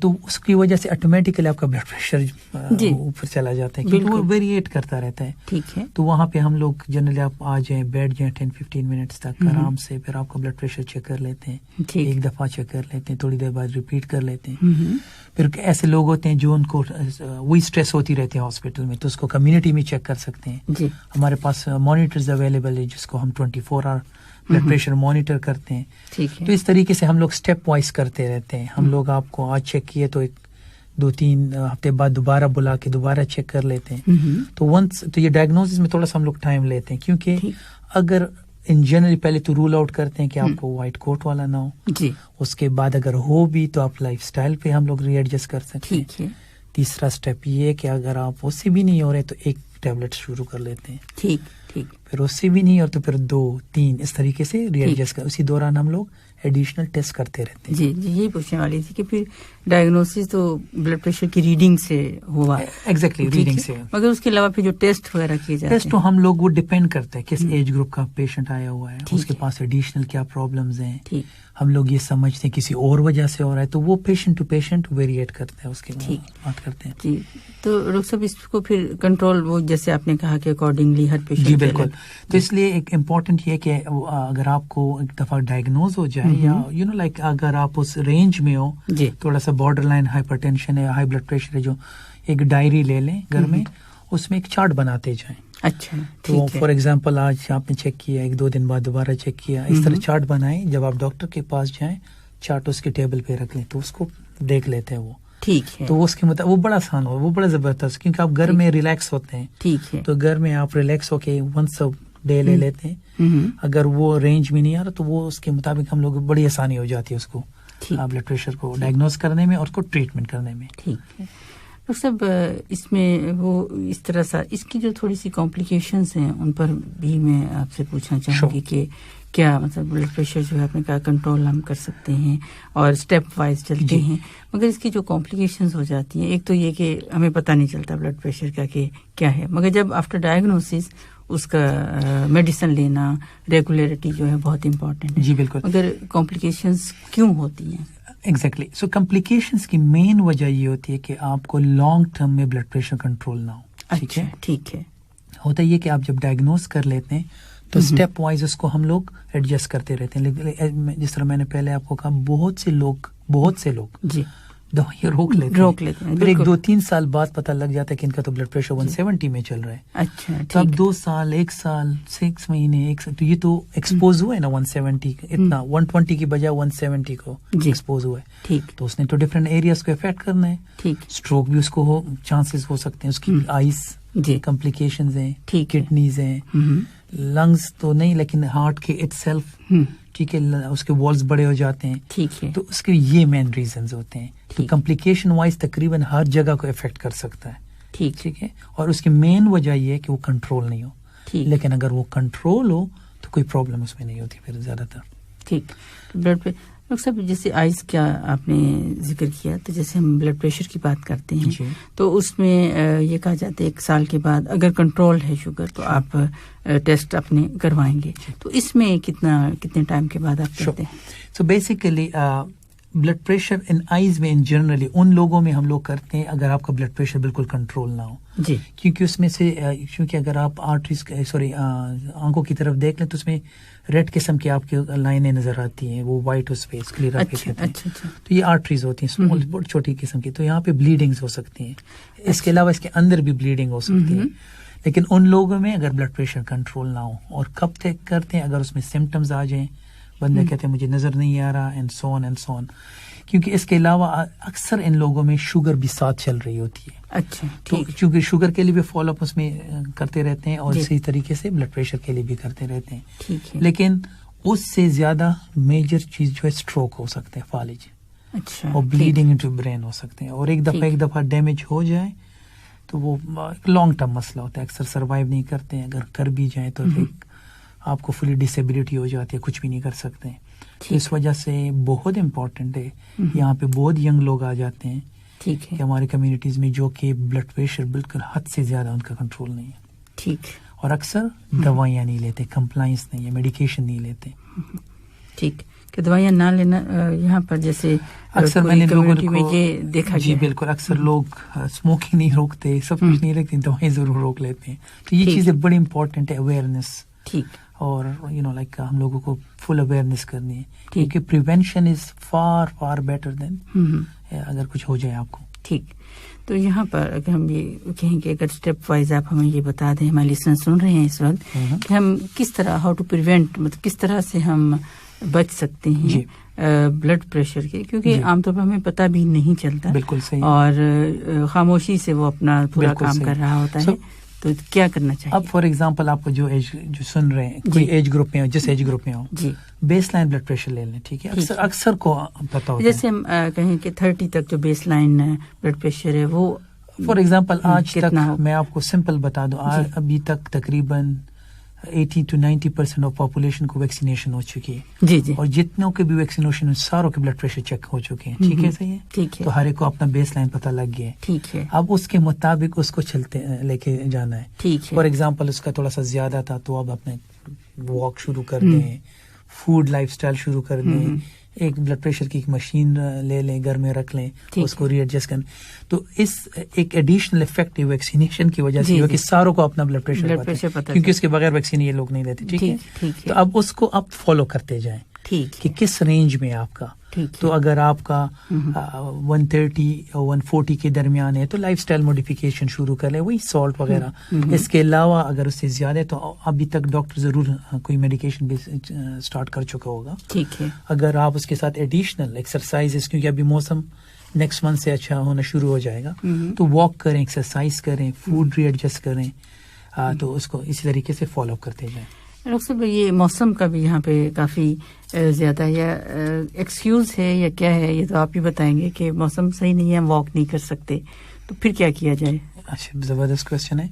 تو اس کی وجہ سے آٹومیٹکلی آپ کا بلڈ پریشر اوپر چلا جاتا ہے کیونکہ وہ ویریٹ کرتا رہتا ہے. ٹھیک ہے. تو وہاں پہ ہم لوگ جنرلی آپ آ جائیں بیٹھ جائیں 10-15 منٹس تک آرام سے, پھر آپ کا بلڈ پریشر چیک کر لیتے ہیں, ایک دفعہ چیک کر لیتے ہیں, تھوڑی دیر بعد ریپیٹ کر لیتے ہیں. پھر ایسے لوگ ہوتے ہیں جو ان کو وہی اسٹریس ہوتی رہتی ہے ہاسپٹل میں, تو اس کو کمیونٹی میں چیک کر سکتے ہیں. ہمارے پاس مانیٹرز اویلیبل ہے جس کو ہم 24 آور بلڈ پریشر مانیٹر کرتے ہیں. تو اس طریقے سے ہم لوگ اسٹیپ وائز کرتے رہتے ہیں. ہم لوگ آپ کو آج چیک کیے تو 2-3 ہفتے بعد دوبارہ بلا کے دوبارہ چیک کر لیتے ہیں. تو یہ ڈائگنوسس میں تھوڑا سا ہم لوگ ٹائم لیتے ہیں, کیونکہ اگر ان جنرلی پہلے تو رول آؤٹ کرتے ہیں کہ آپ کو وائٹ کوٹ والا نہ ہو, اس کے بعد اگر ہو بھی تو آپ لائف سٹائل پہ ہم لوگ ری ایڈجسٹ کر سکتے ہیں. تیسرا اسٹیپ یہ ہے کہ اگر آپ اس سے بھی نہیں ہو رہے تو ایک ٹیبلٹ شروع کر لیتے ہیں. ٹھیک, پھر اس سے بھی نہیں اور تو پھر 2-3 اس طریقے سے ری ایڈجسٹ کر, اسی دوران ہم لوگ ایڈیشنل ٹیسٹ کرتے رہتے ہیں. جی یہی پوچھنے والی تھی کہ پھر ڈائگنوسس تو بلڈ پریشر کی ریڈنگ سے ہوا, ایگزیکٹلی ریڈنگ سے, مگر اس کے علاوہ پھر جو ٹیسٹ وغیرہ کیے جاتے ہیں, ٹیسٹ تو ہم لوگ وہ ڈپینڈ کرتے ہیں کس ایج گروپ کا پیشنٹ آیا ہوا ہے, اس کے پاس ایڈیشنل کیا پرابلمز ہیں. ہم لوگ یہ سمجھتے ہیں کسی اور وجہ سے ہو رہا ہے تو وہ پیشنٹ ٹو پیشنٹ ویریٹ کرتا ہے, اس کے بات کرتے ہیں. جی تو ڈاکٹر صاحب اس کو پھر کنٹرول وہ جیسے آپ نے کہا کہ اکارڈنگلی ہر پیشنٹ. جی بالکل. تو اس لیے ایک امپورٹنٹ یہ کہ اگر آپ کو ایک دفعہ ڈائگنوز ہو جائے یا لائک اگر آپ اس رینج میں ہو, تھوڑا سا بارڈر لائن ہائپر ٹینشن ہے, ہائی بلڈ پریشر ہے, جو ایک ڈائری لے لیں گھر میں, اس میں ایک چارٹ بناتے جائیں. اچھا, تو فار ایگزامپل آج آپ نے چیک کیا, 1-2 دن بعد دوبارہ چیک کیا, اس طرح چارٹ بنائیں. جب آپ ڈاکٹر کے پاس جائیں چارٹ اس کے ٹیبل پہ رکھ لیں تو اس کو دیکھ لیتے ہیں وہ. ٹھیک ہے. تو اس کے مطابق وہ بڑا آسان ہو, وہ بڑا زبردست, کیونکہ آپ گھر میں ریلیکس ہوتے ہیں. ٹھیک ہے. تو گھر میں آپ ریلیکس ہو کے ونس ڈے لے لیتے ہیں. اگر وہ رینج میں نہیں آ رہا تو وہ اس کے مطابق ہم لوگ بڑی آسانی ہو جاتی ہے اس کو بلڈ پریشر کو ڈائگنوز کرنے میں اور اس کو ٹریٹمنٹ کرنے میں. ٹھیک ہے. ڈاکٹر صاحب اس میں وہ اس طرح سا اس کی جو تھوڑی سی کمپلیکیشنز ہیں ان پر بھی میں آپ سے پوچھنا چاہوں گی کہ کیا مطلب بلڈ پریشر جو ہے آپ نے کہا کنٹرول ہم کر سکتے ہیں اور اسٹیپ وائز چلتے ہیں, مگر اس کی جو کمپلیکیشنز ہو جاتی ہیں, ایک تو یہ کہ ہمیں پتہ نہیں چلتا بلڈ پریشر کا کہ کیا ہے, مگر جب آفٹر ڈائگنوسس اس کا میڈیسن لینا ریگولیرٹی جو ہے بہت امپورٹنٹ ہے. جی بالکل. مگر کمپلیکیشنز کیوں ہوتی ہیں؟ ایگزیکٹلی. سو کمپلیکیشنز کی مین وجہ یہ ہوتی ہے کہ آپ کو لانگ ٹرم میں بلڈ پریشر کنٹرول نہ ہو. ٹھیک ہے. ٹھیک ہے. ہوتا یہ کہ آپ جب ڈائگنوز کر لیتے ہیں تو اسٹیپ وائز اس کو ہم لوگ ایڈجسٹ کرتے رہتے ہیں. لیکن جس طرح میں نے پہلے آپ کو کہا, بہت سے لوگ جی دوائیں روک لیتے ہیں. پھر 2-3 سال بعد پتہ لگ جاتا ہے کہ ان کا تو بلڈ پریشر 170 میں چل رہا ہے. اچھا. تو اب 2 سال 1 سال 6 مہینے تو یہ تو ایکسپوز ہوا ہے نا 170 اتنا 120 کی بجائے 170 کو ایکسپوز ہوا ہے. ٹھیک. تو اس نے تو ڈفرینٹ ایریاز کو افیکٹ کرنا ہے. ٹھیک. اسٹروک بھی اس کو چانسز ہو سکتے ہیں, اس کی آئز کمپلیکیشنز ہیں, کڈنیز ہیں, لنگز تو نہیں لیکن ہارٹ کے اٹ سیلف, ٹھیک ہے, اس کے والز بڑے ہو جاتے ہیں. ٹھیک ہے. تو اس کے یہ مین ریزنز ہوتے ہیں. تو کمپلیکیشن وائز تقریباً ہر جگہ کو افیکٹ کر سکتا ہے. ٹھیک ہے. اور اس کی مین وجہ یہ ہے کہ وہ کنٹرول نہیں ہو. لیکن اگر وہ کنٹرول ہو تو کوئی پرابلم اس میں نہیں ہوتی پھر زیادہ تر. ٹھیک. بلڈ پہ ڈاکٹر صاحب جیسے آئز کا آپ نے ذکر کیا, تو جیسے ہم بلڈ پریشر کی بات کرتے ہیں تو اس میں یہ کہا جاتا ہے 1 سال کے بعد اگر کنٹرول ہے شوگر تو آپ ٹیسٹ اپنے کروائیں گے. تو اس میں کتنے ٹائم کے بعد آپ کرتے ہیں؟ So basically blood pressure in eyes میں ان جنرلی ان لوگوں میں ہم لوگ کرتے ہیں اگر آپ کا بلڈ پریشر بالکل کنٹرول نہ ہو. جی. کیونکہ اس میں سے کیونکہ اگر آپ آنکھوں کی طرف دیکھ لیں تو اس میں ریڈ قسم کی آپ کی لائنیں نظر آتی ہیں, وہ وائٹ اس پہ اسکلیرا پہ کہتے ہیں. تو یہ آرٹریز ہوتی ہیں اسمال, بہت چھوٹی قسم کی. تو یہاں پہ بلیڈنگز ہو سکتی ہیں. اس کے علاوہ اس کے اندر بھی بلیڈنگ ہو سکتی ہے. لیکن ان لوگوں میں اگر بلڈ پریشر کنٹرول نہ ہو, اور کب تک کرتے ہیں اگر اس میں سمٹمز آ جائیں, بندے کہتے ہیں مجھے نظر نہیں آ رہا اینڈ سو آن, کیونکہ اس کے علاوہ اکثر ان لوگوں میں شوگر بھی ساتھ چل رہی ہوتی ہے. اچھا. تو چونکہ شوگر کے لیے بھی فالو اپ اس میں کرتے رہتے ہیں اور اسی طریقے سے بلڈ پریشر کے لیے بھی کرتے رہتے ہیں. لیکن اس سے زیادہ میجر چیز جو ہے اسٹروک ہو سکتے ہیں, فالج. اچھا. اور بلیڈنگ انٹو برین ہو سکتے ہیں. اور ایک دفعہ ڈیمیج ہو جائے تو وہ ایک لانگ ٹرم مسئلہ ہوتا ہے, اکثر سروائیو نہیں کرتے ہیں. اگر کر بھی جائیں تو آپ کو فلی ڈسیبلٹی ہو جاتی ہے, کچھ بھی نہیں کر سکتے. اس وجہ سے بہت امپورٹنٹ ہے, یہاں پہ بہت ینگ لوگ آ جاتے ہیں ٹھیک ہے ہماری کمیونٹیز میں جو کہ بلڈ پریشر بالکل حد سے زیادہ ان کا کنٹرول نہیں ہے. ٹھیک. اور اکثر دوائیاں نہیں لیتے, کمپلائنس نہیں ہے, میڈیکیشن نہیں لیتے. ٹھیک کہ دوائیاں نہ لینا. یہاں پر جیسے اکثر میں نے لوگوں کو یہ دیکھا جی بالکل اکثر لوگ اسموکنگ نہیں روکتے, سب کچھ نہیں رکھتے, دوائیں ضرور روک لیتے ہیں. تو یہ چیزیں بڑی امپورٹنٹ ہے, اویئرنیس. ٹھیک. اور لائک ہم لوگوں کو فل اویئرنیس کرنی ہے, کیونکہ prevention is for for better than اگر کچھ ہو جائے آپ کو. ٹھیک. تو یہاں پر اگر ہم یہ کہیں کہ اگر اسٹیپ وائز آپ ہمیں یہ بتا دیں, ہمارے لسنر سن رہے ہیں اس وقت, کہ ہم کس طرح ہاؤ ٹو پریونٹ, مطلب کس طرح سے ہم بچ سکتے ہیں بلڈ پریشر کے, کیونکہ عام طور پر ہمیں پتہ بھی نہیں چلتا. بالکل صحیح. اور خاموشی سے وہ اپنا پورا کام کر رہا ہوتا ہے. تو کیا کرنا چاہیے؟ اب فار ایگزامپل آپ کو جو سن رہے ہیں, کوئی ایج گروپ میں ہو, جس ایج گروپ میں ہو, بیس لائن بلڈ پریشر لے لیں. ٹھیک ہے. اکثر کو پتا ہوتا ہے, جیسے ہم کہیں کہ 30 تک جو بیس لائن بلڈ پریشر ہے وہ فار ایگزامپل آج تک میں آپ کو سمپل بتا دوں, ابھی تک تقریباً 80 to 90% آف پاپولیشن کو ویکسینیشن ہو چکی ہے. جی جی. اور جتنوں کے بھی ویکسینیشن ساروں کے بلڈ پریشر چیک ہو چکے ہیں. ٹھیک ہے, صحیح ہے. ٹھیک ہے. تو ہر ایک کو اپنا بیس لائن پتہ لگ گیا ہے. ٹھیک ہے. اب اس کے مطابق اس کو چلتے لے کے جانا ہے. ٹھیک ہے. فار ایگزامپل اس کا تھوڑا سا زیادہ تھا تو اب اپنے واک شروع کر دیں, فوڈ لائف اسٹائل شروع کر دیں, ایک بلڈ پریشر کی ایک مشین لے لیں, گھر میں رکھ لیں, اس کو ری ایڈجسٹ کریں. تو اس ایک ایڈیشنل افیکٹ ویکسینیشن کی وجہ سے کہ ساروں کو اپنا بلڈ پریشر پتا ہے, کیونکہ اس کے بغیر ویکسین یہ لوگ نہیں لیتے. ٹھیک ہے. تو اب اس کو اب فالو کرتے جائیں کہ کس رینج میں آپ کا. تو اگر آپ کا 130 اور 140 کے درمیان ہے تو لائف اسٹائل موڈیفیکیشن شروع کر لیں, وہی سالٹ وغیرہ. اس کے علاوہ اگر اس سے زیادہ ہے تو ابھی تک ڈاکٹر ضرور کوئی میڈیکیشن بھی اسٹارٹ کر چکا ہوگا. ٹھیک ہے. اگر آپ اس کے ساتھ ایڈیشنل ایکسرسائز, کیونکہ ابھی موسم نیکسٹ منتھ سے اچھا ہونا شروع ہو جائے گا, تو واک کریں, ایکسرسائز کریں, فوڈ ری ایڈجسٹ کریں, تو اس کو اسی طریقے سے فالو اپ کرتے جائیں. ڈاکٹر صاحب, یہ موسم کا بھی یہاں پہ کافی زیادہ یا ایکسکیوز ہے یا کیا ہے, یہ تو آپ ہی بتائیں گے کہ موسم صحیح نہیں ہے, ہم واک نہیں کر سکتے, تو پھر کیا کیا جائے؟ اچھا, زبردست کوشچن ہے.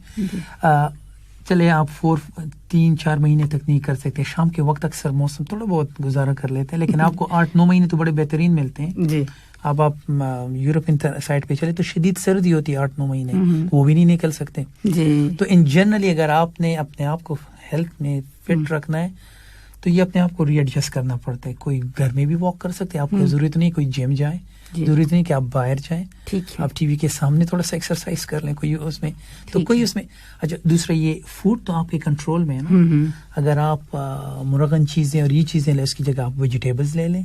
چلے آپ 3-4 مہینے تک نہیں کر سکتے, شام کے وقت اکثر موسم تھوڑا بہت گزارا کر لیتے ہیں, لیکن آپ کو 8-9 مہینے تو بڑے بہترین ملتے ہیں. جی. اب آپ یورپین سائڈ پہ چلے تو شدید سردی ہوتی ہے 8-9 مہینے, وہ بھی نہیں نکل سکتے. جی. تو ان جنرلی اگر آپ نے اپنے آپ کو ہیلتھ میں فٹ رکھنا ہے تو یہ اپنے آپ کو ری ایڈجسٹ کرنا پڑتا ہے. کوئی گھر میں بھی واک کر سکتے ہیں, آپ کو ضرورت نہیں کوئی جم جائیں, ضرورت نہیں کہ آپ باہر جائیں, آپ ٹی وی کے سامنے تھوڑا سا ایکسرسائز کر لیں, کوئی اس میں تو کوئی اس میں. اچھا, دوسرا یہ فوڈ تو آپ کے کنٹرول میں ہے نا. اگر آپ مرغن چیزیں اور یہ چیزیں لیں, اس کی جگہ آپ ویجیٹیبلز لے لیں,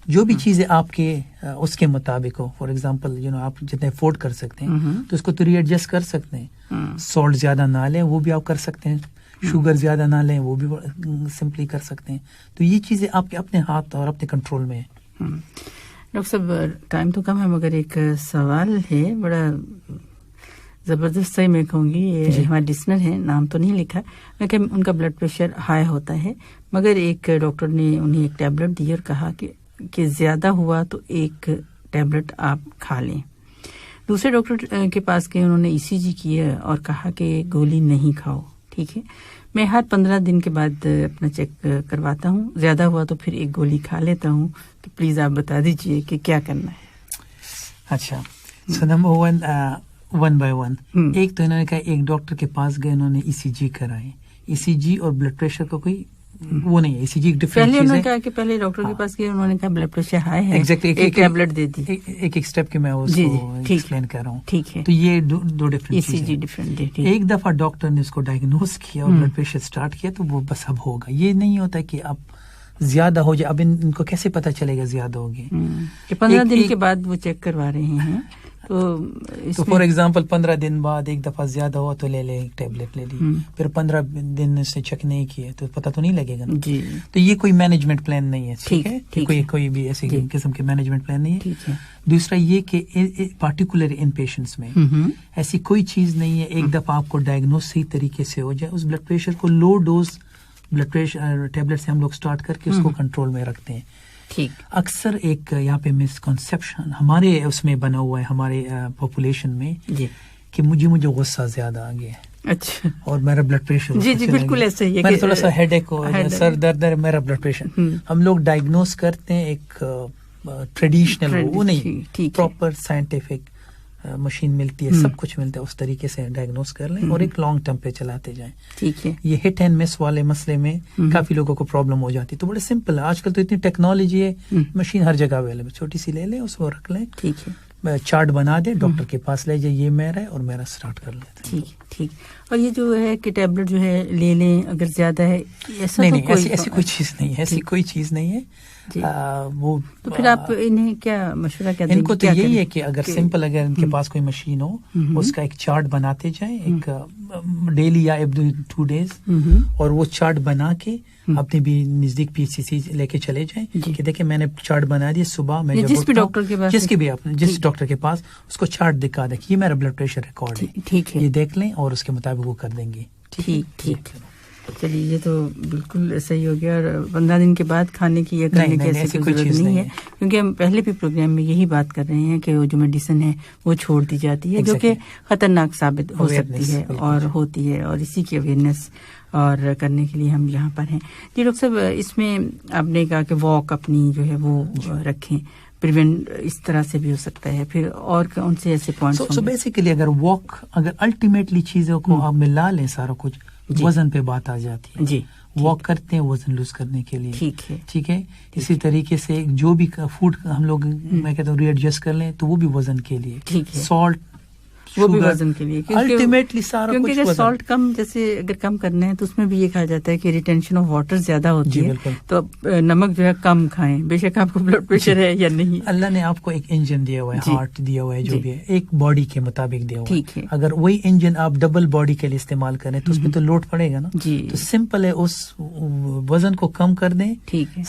جو بھی چیزیں آپ کے اس کے مطابق ہو. فار ایگزامپل آپ جتنے افورڈ کر سکتے ہیں تو اس کو تو ری ایڈجسٹ کر سکتے ہیں. سالٹ زیادہ نہ لیں, وہ بھی آپ کر سکتے ہیں. شوگر زیادہ نہ لیں, وہ بھی سمپلی کر سکتے ہیں. تو یہ چیزیں آپ کے اپنے ہاتھ اور اپنے کنٹرول میں ہیں. ڈاکٹر صاحب, ٹائم تو کم ہے مگر ایک سوال ہے بڑا زبردست, صحیح میں کہوں گی. یہ ہمارے لسنر ہیں, نام تو نہیں لکھا, لیکن ان کا بلڈ پریشر ہائی ہوتا ہے, مگر ایک ڈاکٹر نے انہیں ایک ٹیبلٹ دی اور کہا کہ زیادہ ہوا تو ایک ٹیبلٹ آپ کھا لیں. دوسرے ڈاکٹر کے پاس گئے, انہوں نے ECG کیا اور کہا کہ گولی نہیں کھاؤ. ٹھیک ہے, میں ہر 15 دن کے بعد اپنا چیک کرواتا ہوں, زیادہ ہوا تو پھر ایک گولی کھا لیتا ہوں. تو پلیز آپ بتا دیجئے کہ کیا کرنا ہے. اچھا, سو نمبر 1 by 1. ایک تو انہوں نے کہا, ایک ڈاکٹر کے پاس گئے, انہوں نے ECG کرائے. ECG اور بلڈ پریشر کا کوئی وہ نہیں ہے. ECG ایک ڈفرینٹ چیز ہے. انہوں نے کہا کہ پہلے ڈاکٹر کے پاس گئے, انہوں نے کہا بلڈ پریشر ہائی ہے, ایک ٹیبلٹ دے دی. ایک اسٹیپ کے میں اس کو ایکسپلین کر رہا ہوں. ٹھیک ہے. تو یہ دو ڈفرینٹ چیزیں. ECG ڈفرینٹ ہے. ایک دفعہ ڈاکٹر نے اس کو ڈائگنوز کیا اور بلڈ پریشر اسٹارٹ کیا تو وہ بس اب ہوگا. یہ نہیں ہوتا کہ اب زیادہ ہو جائے. اب ان کو کیسے پتا چلے گا زیادہ ہوگی؟ 15 دن کے بعد وہ چیک کروا رہے ہیں. تو فار ایگزامپل 15 دن بعد ایک دفعہ زیادہ ہوا تو لے لے, ایک ٹیبلٹ لے لی. پھر 15 دن سے چیک نہیں کیے تو پتہ تو نہیں لگے گا نا. تو یہ کوئی مینجمنٹ پلان نہیں ہے. ٹھیک ہے, کوئی بھی ایسی قسم کے مینجمنٹ پلان نہیں ہے. دوسرا یہ کہ پارٹیکولر ان پیشنٹس میں ایسی کوئی چیز نہیں ہے. ایک دفعہ آپ کو ڈائگنوز صحیح طریقے سے ہو جائے, اس بلڈ پریشر کو لو ڈوز بلڈ پریشر ٹیبلٹ سے ہم لوگ اسٹارٹ کر کے اس کو کنٹرول میں رکھتے ہیں. اکثر ایک یہاں پہ مسکنسیپشن ہمارے اس میں بنا ہوا ہے, ہمارے پاپولیشن میں, کہ مجھے غصہ زیادہ آ گیا ہے. اچھا, اور میرا بلڈ پریشر جی بالکل ایسے ہی ہے, میں تھوڑا سا ہیڈ ایک ہو, سر درد ہے, میرا بلڈ پریشر. ہم لوگ ڈائگنوز کرتے ہیں ایک ٹریڈیشنل, وہ نہیں پراپر سائنٹیفک مشین ملتی ہے, سب کچھ ملتا ہے, اس طریقے سے ڈائگنوز کر لیں اور ایک لانگ ٹرم پہ چلاتے جائیں. ٹھیک ہے. یہ ہٹ اینڈ مس والے مسئلے میں کافی لوگوں کو پرابلم ہو جاتی ہے, تو بڑے سمپل ہے. آج کل تو اتنی ٹیکنالوجی ہے, مشین ہر جگہ اویلیبل, چھوٹی سی لے لیں, اس کو رکھ لیں, ٹھیک ہے, چارٹ بنا دیں, ڈاکٹر کے پاس لے جائیں, یہ میرا ہے اور میرا اسٹارٹ کر لیتے ہیں. ٹھیک. اور یہ جو ہے کہ ٹیبلٹ جو ہے لے لیں اگر زیادہ ہے, ایسا نہیں, ایسی کوئی چیز نہیں ہے, ایسی کوئی چیز نہیں ہے. وہ تو پھر آپ انہیں کیا مشورہ کیا دیں گے؟ ان کو تو یہی ہے کہ اگر سمپل, اگر ان کے پاس کوئی مشین ہو, اس کا ایک چارٹ بناتے جائیں, ایک ڈیلی یا 2 days, اور وہ چارٹ بنا کے اپنے بھی نزدیک PCC لے کے چلے جائیں کہ دیکھیں میں نے چارٹ بنا دیا, صبح میں جس بھی ڈاکٹر کے پاس, جس ڈاکٹر کے پاس, اس کو چارٹ دکھا دیں کہ یہ میرا بلڈ پریشر ریکارڈ ہے, ٹھیک ہے, یہ دیکھ لیں اور اس کے مطابق وہ کر دیں گے. ٹھیک. چلیے, یہ تو بالکل صحیح ہو گیا. اور 15 دن کے بعد کھانے کی یا کرنے کی ایسی کوئی ضرورت نہیں ہے, کیونکہ ہم پہلے بھی پروگرام میں یہی بات کر رہے ہیں کہ وہ جو میڈیسن ہے وہ چھوڑ دی جاتی ہے, جو کہ خطرناک ثابت ہو سکتی ہے اور ہوتی ہے, اور اسی کی اویئرنیس اور کرنے کے لیے ہم یہاں پر ہیں. جی ڈاکٹر صاحب, اس میں آپ نے کہا کہ واک اپنی جو ہے وہ رکھیں, پریونٹ اس طرح سے بھی ہو سکتا ہے, پھر اور کون سے ایسے پوائنٹس؟ سو بیسیکلی اگر واک, اگر الٹیمیٹلی چیزوں کو آپ ملا لیں سارا کچھ, وزن پہ بات آ جاتی ہے. جی, واک کرتے ہیں وزن لوز کرنے کے لیے, ٹھیک ہے. اسی طریقے سے جو بھی فوڈ ہم لوگ, میں کہتا ہوں, ری ایڈجسٹ کر لیں تو وہ بھی وزن کے لیے. ٹھیک ہے. سالٹ وہ بھی وزن کے لیے, الٹیمیٹلی سارا کچھ. کیونکہ سالٹ کم, جیسے اگر کم کرنا ہے تو اس میں بھی یہ کہا جاتا ہے کہ ریٹینشن آف واٹر زیادہ ہوتی ہے, تو نمک جو ہے کم کھائیں, بے شک آپ کو بلڈ پریشر ہے یا نہیں. اللہ نے آپ کو ایک انجن دیا ہوا ہے, ہارٹ دیا ہوا ہے, جو بھی ہے ایک باڈی کے مطابق دیا ہوا ہے. اگر وہی انجن آپ ڈبل باڈی کے لیے استعمال کریں تو اس میں تو لوڈ پڑے گا نا. تو سمپل ہے, اس وزن کو کم کر دیں,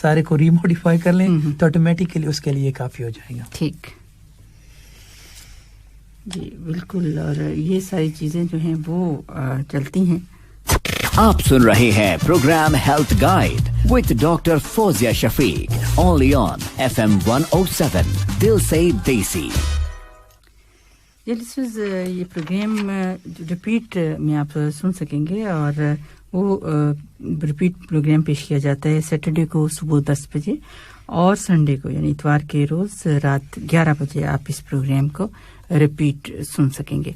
سارے کو ریموڈیفائی کر لیں, تو آٹومیٹکلی اس کے لیے کافی ہو جائے گا. ٹھیک. جی بالکل, اور یہ ساری چیزیں جو ہیں وہ چلتی ہیں. آپ سن رہے ہیں program health guide with doctor Fauzia Shafiq, only on FM 107 دل سے دیسی. یہ پروگرام ریپیٹ میں آپ سن سکیں گے, اور وہ ریپیٹ پروگرام پیش کیا جاتا ہے سیٹرڈے کو صبح 10 بجے اور سنڈے کو یعنی اتوار کے روز رات 11 بجے آپ اس پروگرام کو ریپیٹ سن سکیں گے.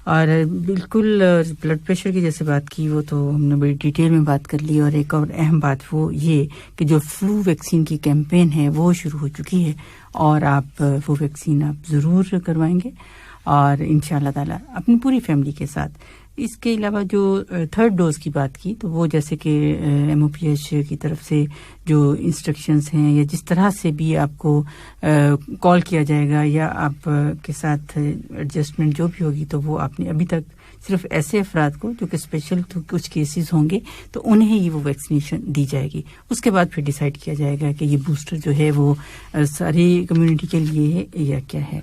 اور بالکل بلڈ پریشر کی جیسے بات کی وہ تو ہم نے بڑی ڈیٹیل میں بات کر لی, اور ایک اور اہم بات وہ یہ کہ جو فلو ویکسین کی کیمپین ہے وہ شروع ہو چکی ہے, اور آپ وہ ویکسین آپ ضرور کروائیں گے, اور انشاءاللہ تعالی اپنی پوری فیملی کے ساتھ. اس کے علاوہ جو 3rd ڈوز کی بات کی تو وہ جیسے کہ MOPH کی طرف سے جو انسٹرکشنز ہیں, یا جس طرح سے بھی آپ کو کال کیا جائے گا یا آپ کے ساتھ ایڈجسٹمنٹ جو بھی ہوگی, تو وہ آپ نے ابھی تک صرف ایسے افراد کو جو کہ اسپیشل کچھ کیسز ہوں گے تو انہیں ہی وہ ویکسینیشن دی جائے گی. اس کے بعد پھر ڈیسائیڈ کیا جائے گا کہ یہ بوسٹر جو ہے وہ ساری کمیونٹی کے لیے ہے یا کیا ہے.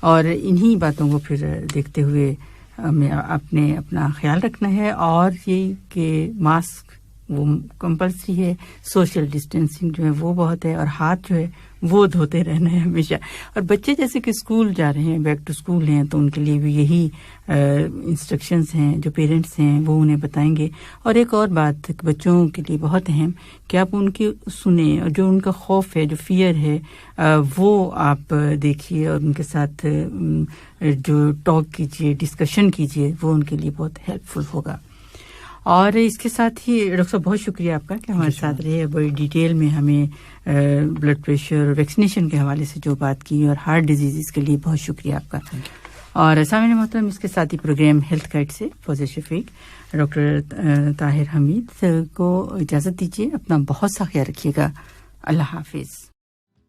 اور انہی باتوں کو پھر دیکھتے ہوئے ہمیں آپ نے اپنا خیال رکھنا ہے, اور یہ کہ ماسک وہ کمپلسری ہے, سوشل ڈسٹینسنگ جو ہے وہ بہت ہے, اور ہاتھ جو ہے وہ دھوتے رہنا ہے ہمیشہ. اور بچے جیسے کہ اسکول جا رہے ہیں, بیک ٹو اسکول ہیں, تو ان کے لیے بھی یہی انسٹرکشنز ہیں جو پیرنٹس ہیں وہ انہیں بتائیں گے. اور ایک اور بات بچوں کے لیے بہت اہم کہ آپ ان کی سنیں, اور جو ان کا خوف ہے, جو فیئر ہے, وہ آپ دیکھیے, اور ان کے ساتھ جو ٹاک کیجیے, ڈسکشن کیجیے, وہ ان کے لیے بہت ہیلپ فل ہوگا. اور اس کے ساتھ ہی ڈاکٹر صاحب بہت شکریہ آپ کا کہ ہمارے ساتھ رہے, بڑی ڈیٹیل میں ہمیں بلڈ پریشر اور ویکسینیشن کے حوالے سے جو بات کی, اور ہارٹ ڈیزیز کے لیے بہت شکریہ آپ کا. اور سامعین محترم, اس کے ساتھ ہی پروگرام ہیلتھ گائیڈ سے فوزیہ شفیق, ڈاکٹر طاہر حمید کو اجازت دیجیے. اپنا بہت سا خیال رکھیے گا. اللہ حافظ.